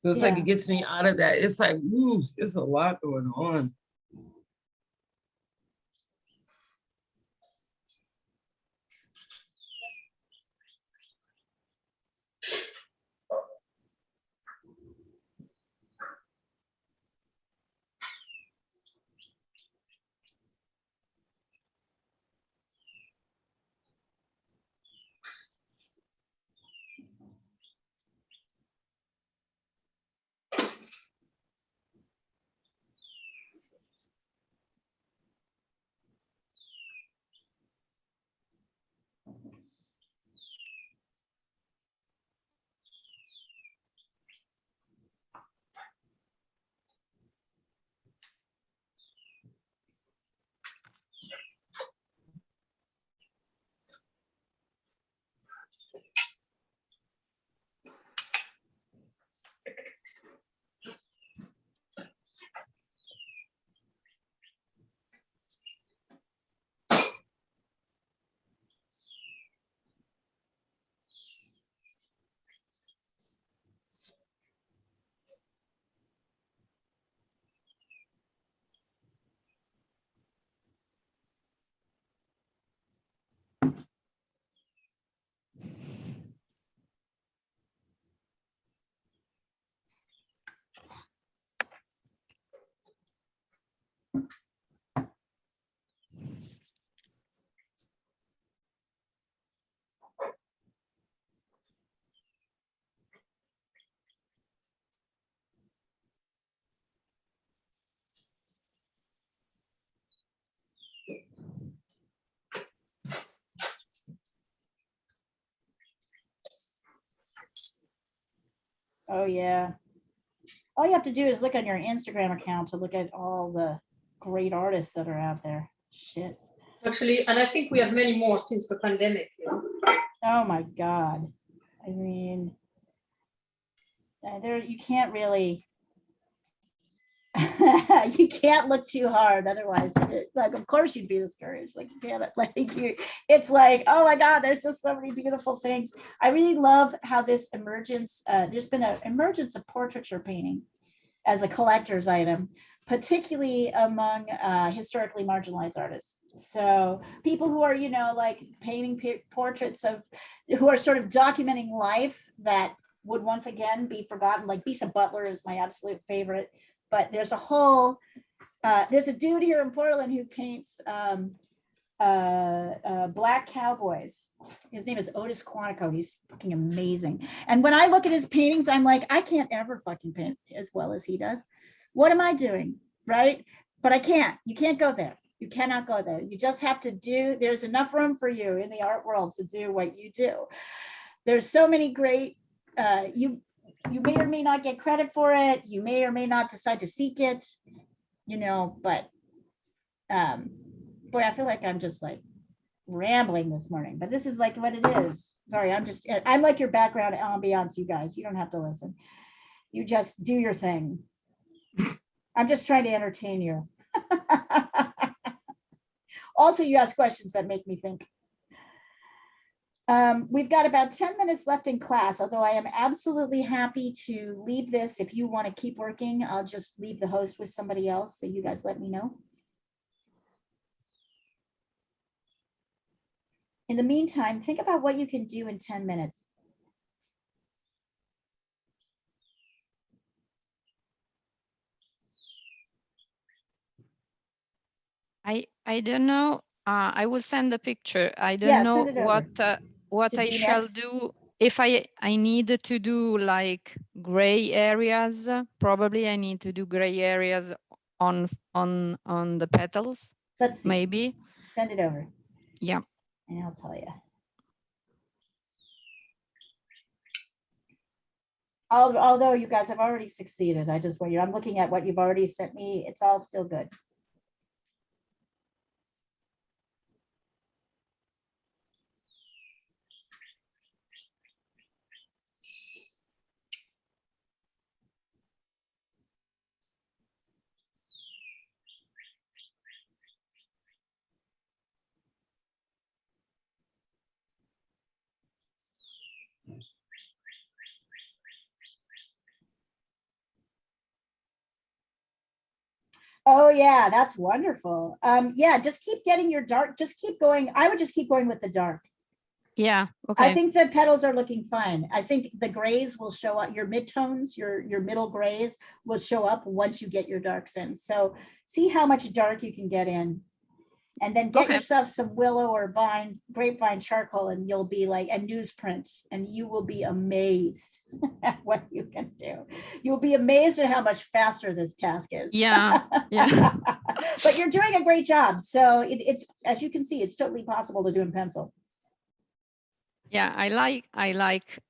So it's like it gets me out of that. It's like, woo, there's a lot going on. Oh, yeah. All you have to do is look on your Instagram account to look at all the great artists that are out there. Shit. Actually, and I think we have many more since the pandemic. You know? Oh my God. I mean, there you can't really, you can't look too hard. Otherwise, like, of course you'd be discouraged. Like, you can't, like, you, it's like, oh my God, there's just so many beautiful things. I really love how this emergence, there's been an emergence of portraiture painting as a collector's item, particularly among historically marginalized artists. So people who are, you know, like painting portraits of, who are sort of documenting life that would once again be forgotten. Like Bisa Butler is my absolute favorite. But there's a whole, there's a dude here in Portland who paints black cowboys. His name is Otis Quantico. He's fucking amazing. And when I look at his paintings, I'm like, I can't ever fucking paint as well as he does. What am I doing? Right? But I can't. You can't go there. You cannot go there. You just have to do, there's enough room for you in the art world to do what you do. There's so many great, you may or may not get credit for it. You may or may not decide to seek it, you know, but boy, I feel like I'm just like rambling this morning, but this is like what it is. Sorry, I'm like your background ambiance, you guys. You don't have to listen. You just do your thing. I'm just trying to entertain you. Also, you ask questions that make me think. We've got about 10 minutes left in class, although I am absolutely happy to leave this. If you want to keep working, I'll just leave the host with somebody else. So you guys let me know. In the meantime, think about what you can do in 10 minutes. I don't know. I will send a picture. I don't Yeah, know send it over. what To I do shall next? do. If I need to do like gray areas, probably I need to do gray areas on the petals. Let's see. Maybe. Send it over. Yeah. And I'll tell you. Although you guys have already succeeded, I just want you, I'm looking at what you've already sent me. It's all still good. Oh yeah, that's wonderful. Yeah, just keep getting your dark, just keep going. I would just keep going with the dark. Yeah, okay. I think the petals are looking fine. I think the grays will show up, your midtones, your middle grays will show up once you get your darks in. So see how much dark you can get in. And then get yourself some willow or grapevine charcoal, and you'll be like a newsprint, and you will be amazed at what you can do. You'll be amazed at how much faster this task is. Yeah, yeah. But you're doing a great job. So it's, as you can see, it's totally possible to do in pencil. Yeah, I like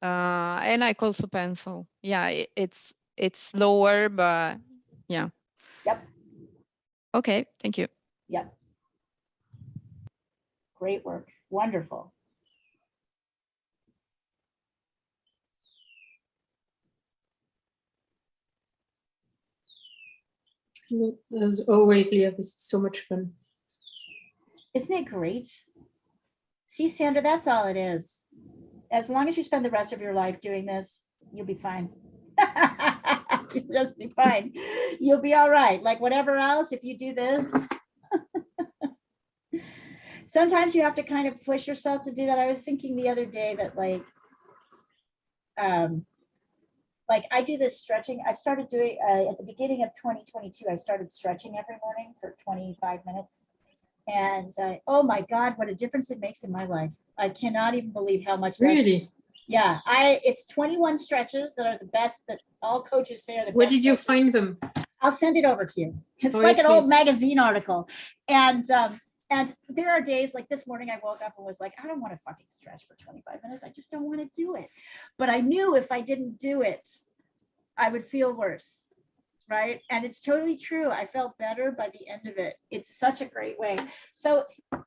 also pencil. Yeah, it's slower, but yeah. Yep. Okay, thank you. Yep. Great work. Wonderful. As always, Leah, this is so much fun. Isn't it great? See, Sandra, that's all it is. As long as you spend the rest of your life doing this, you'll be fine. You'll just be fine. You'll be all right. Like whatever else, if you do this, sometimes you have to kind of push yourself to do that. I was thinking the other day that like I do this stretching. I've started doing at the beginning of 2022, I started stretching every morning for 25 minutes. And oh my God, what a difference it makes in my life. I cannot even believe how much that's- Really? Yeah, it's 21 stretches that are the best that all coaches say are the best. Where did you stretches. find them? I'll send it over to you. It's Oh, like yes, an old please. magazine article. And there are days like this morning, I woke up and was like, I don't want to fucking stretch for 25 minutes. I just don't want to do it. But I knew if I didn't do it, I would feel worse. Right. And it's totally true. I felt better by the end of it. It's such a great way. So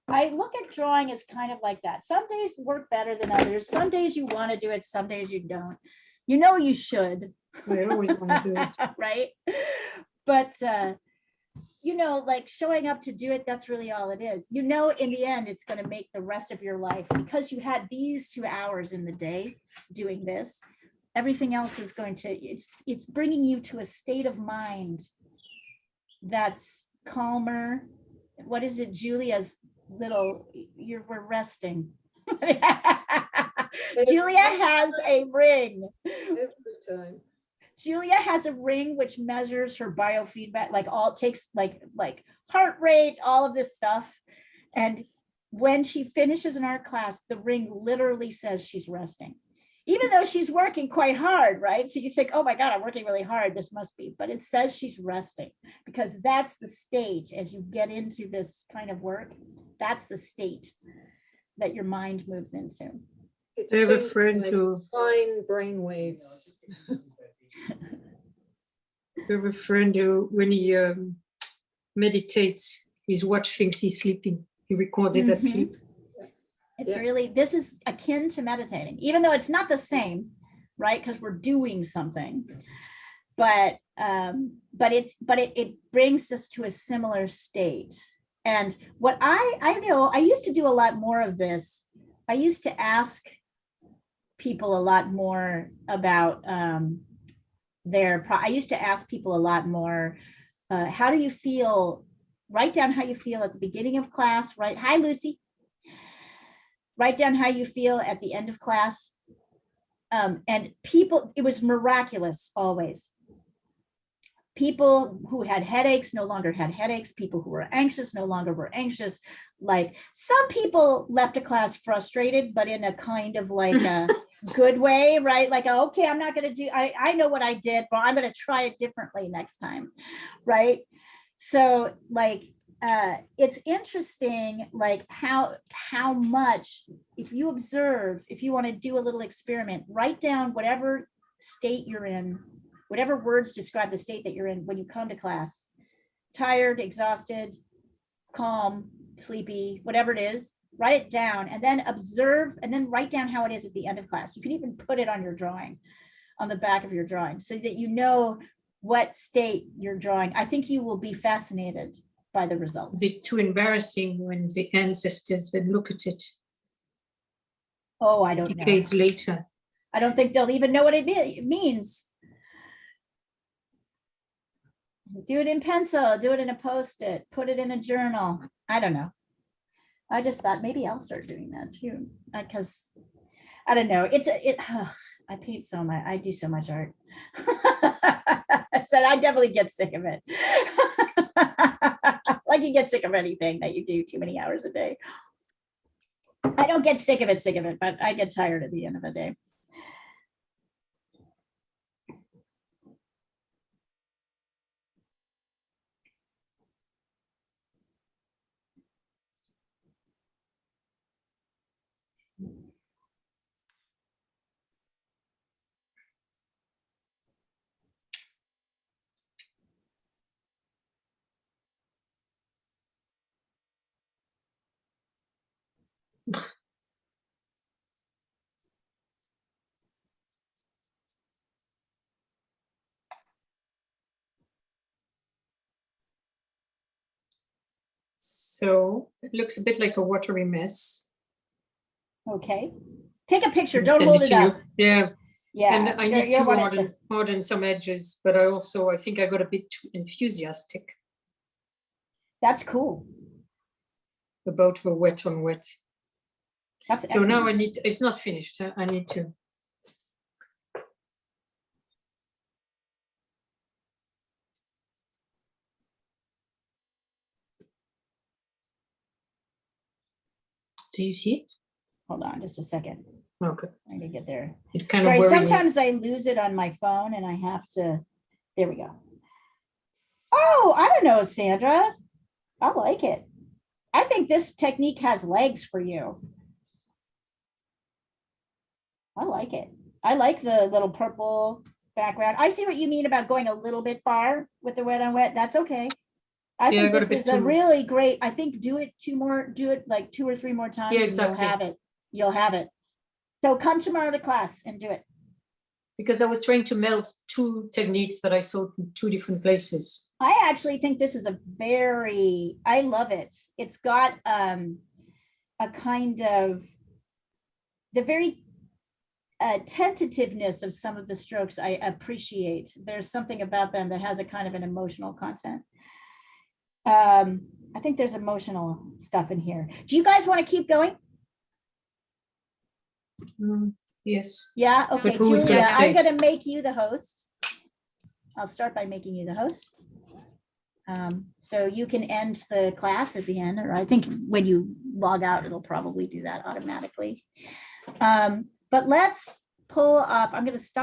I look at drawing as kind of like that. Some days work better than others. Some days you want to do it. Some days you don't. You know, you should. I always want to do it. Right. But, you know, like showing up to do it, that's really all it is. You know, in the end, it's going to make the rest of your life because you had these 2 hours in the day doing this. Everything else is going to, it's bringing you to a state of mind that's calmer. What is it, Julia's little, we're resting. Julia has a ring. Every time. Julia has a ring which measures her biofeedback, like all takes like heart rate, all of this stuff. And when she finishes an art class, the ring literally says she's resting. Even though she's working quite hard, right? So you think, oh my God, I'm working really hard. This must be, but it says she's resting because that's the state as you get into this kind of work. That's the state that your mind moves into. It's I have a tuned friend by who- fine brain waves. I have a friend who, when he meditates, his watch thinks he's sleeping. He records it as Mhm. sleep. It's Yeah. really, this is akin to meditating, even though it's not the same, right? Because we're doing something, but it brings us to a similar state. And what I know, I used to do a lot more of this. I used to ask people a lot more about I used to ask people a lot more, how do you feel? Write down how you feel at the beginning of class, right? Hi, Lucy. Write down how you feel at the end of class. And people, it was miraculous always. People who had headaches no longer had headaches. People who were anxious no longer were anxious. Like some people left a class frustrated, but in a kind of like a good way, right? Like, okay, I'm not going to do, I know what I did, but I'm going to try it differently next time, right? So like, it's interesting, like how much, if you observe, if you want to do a little experiment, write down whatever state you're in, whatever words describe the state that you're in when you come to class, tired, exhausted, calm, sleepy, whatever it is, write it down and then observe and then write down how it is at the end of class. You can even put it on your drawing, on the back of your drawing, so that you know what state you're drawing. I think you will be fascinated by the results. A bit too embarrassing when the ancestors then look at it Oh, I don't know. decades later. I don't think they'll even know what it means. Do it in pencil, do it in a Post-it, put it in a journal. I don't know. I just thought maybe I'll start doing that too, because I don't know. I paint so much. I do so much art. So I definitely get sick of it. Like you get sick of anything that you do too many hours a day. I don't get sick of it, but I get tired at the end of the day. So it looks a bit like a watery mess. Okay. Take a picture, I'll don't send hold it to you. up. Yeah, Yeah. and I you're- need you're to wanting harden some edges, but I think I got a bit too enthusiastic That's cool. about the wet on wet. That's So now excellent. it's not finished. I need to. Do you see it? Hold on just a second. Okay. I need to get there. It kind Sorry, of worried me. sometimes I lose it on my phone and I have to, there we go. Oh, I don't know, Sandra. I like it. I think this technique has legs for you. I like it. I like the little purple background. I see what you mean about going a little bit far with the wet on wet. That's okay. I Yeah, I think got a this bit is a too- really great, I think do it like 2 or 3 more times. Yeah, and exactly. You'll have it. You'll have it. So come tomorrow to class and do it. Because I was trying to meld two techniques that I saw in two different places. I actually think this is I love it. It's got a kind of the very tentativeness of some of the strokes I appreciate. There's something about them that has a kind of an emotional content. I think there's emotional stuff in here. Do you guys want to keep going? Yes. Yeah, okay, who's Julia, gonna I'm stay? gonna make you the host. I'll start by making you the host. So you can end the class at the end, or I think when you log out, it'll probably do that automatically. But let's pull up, I'm gonna stop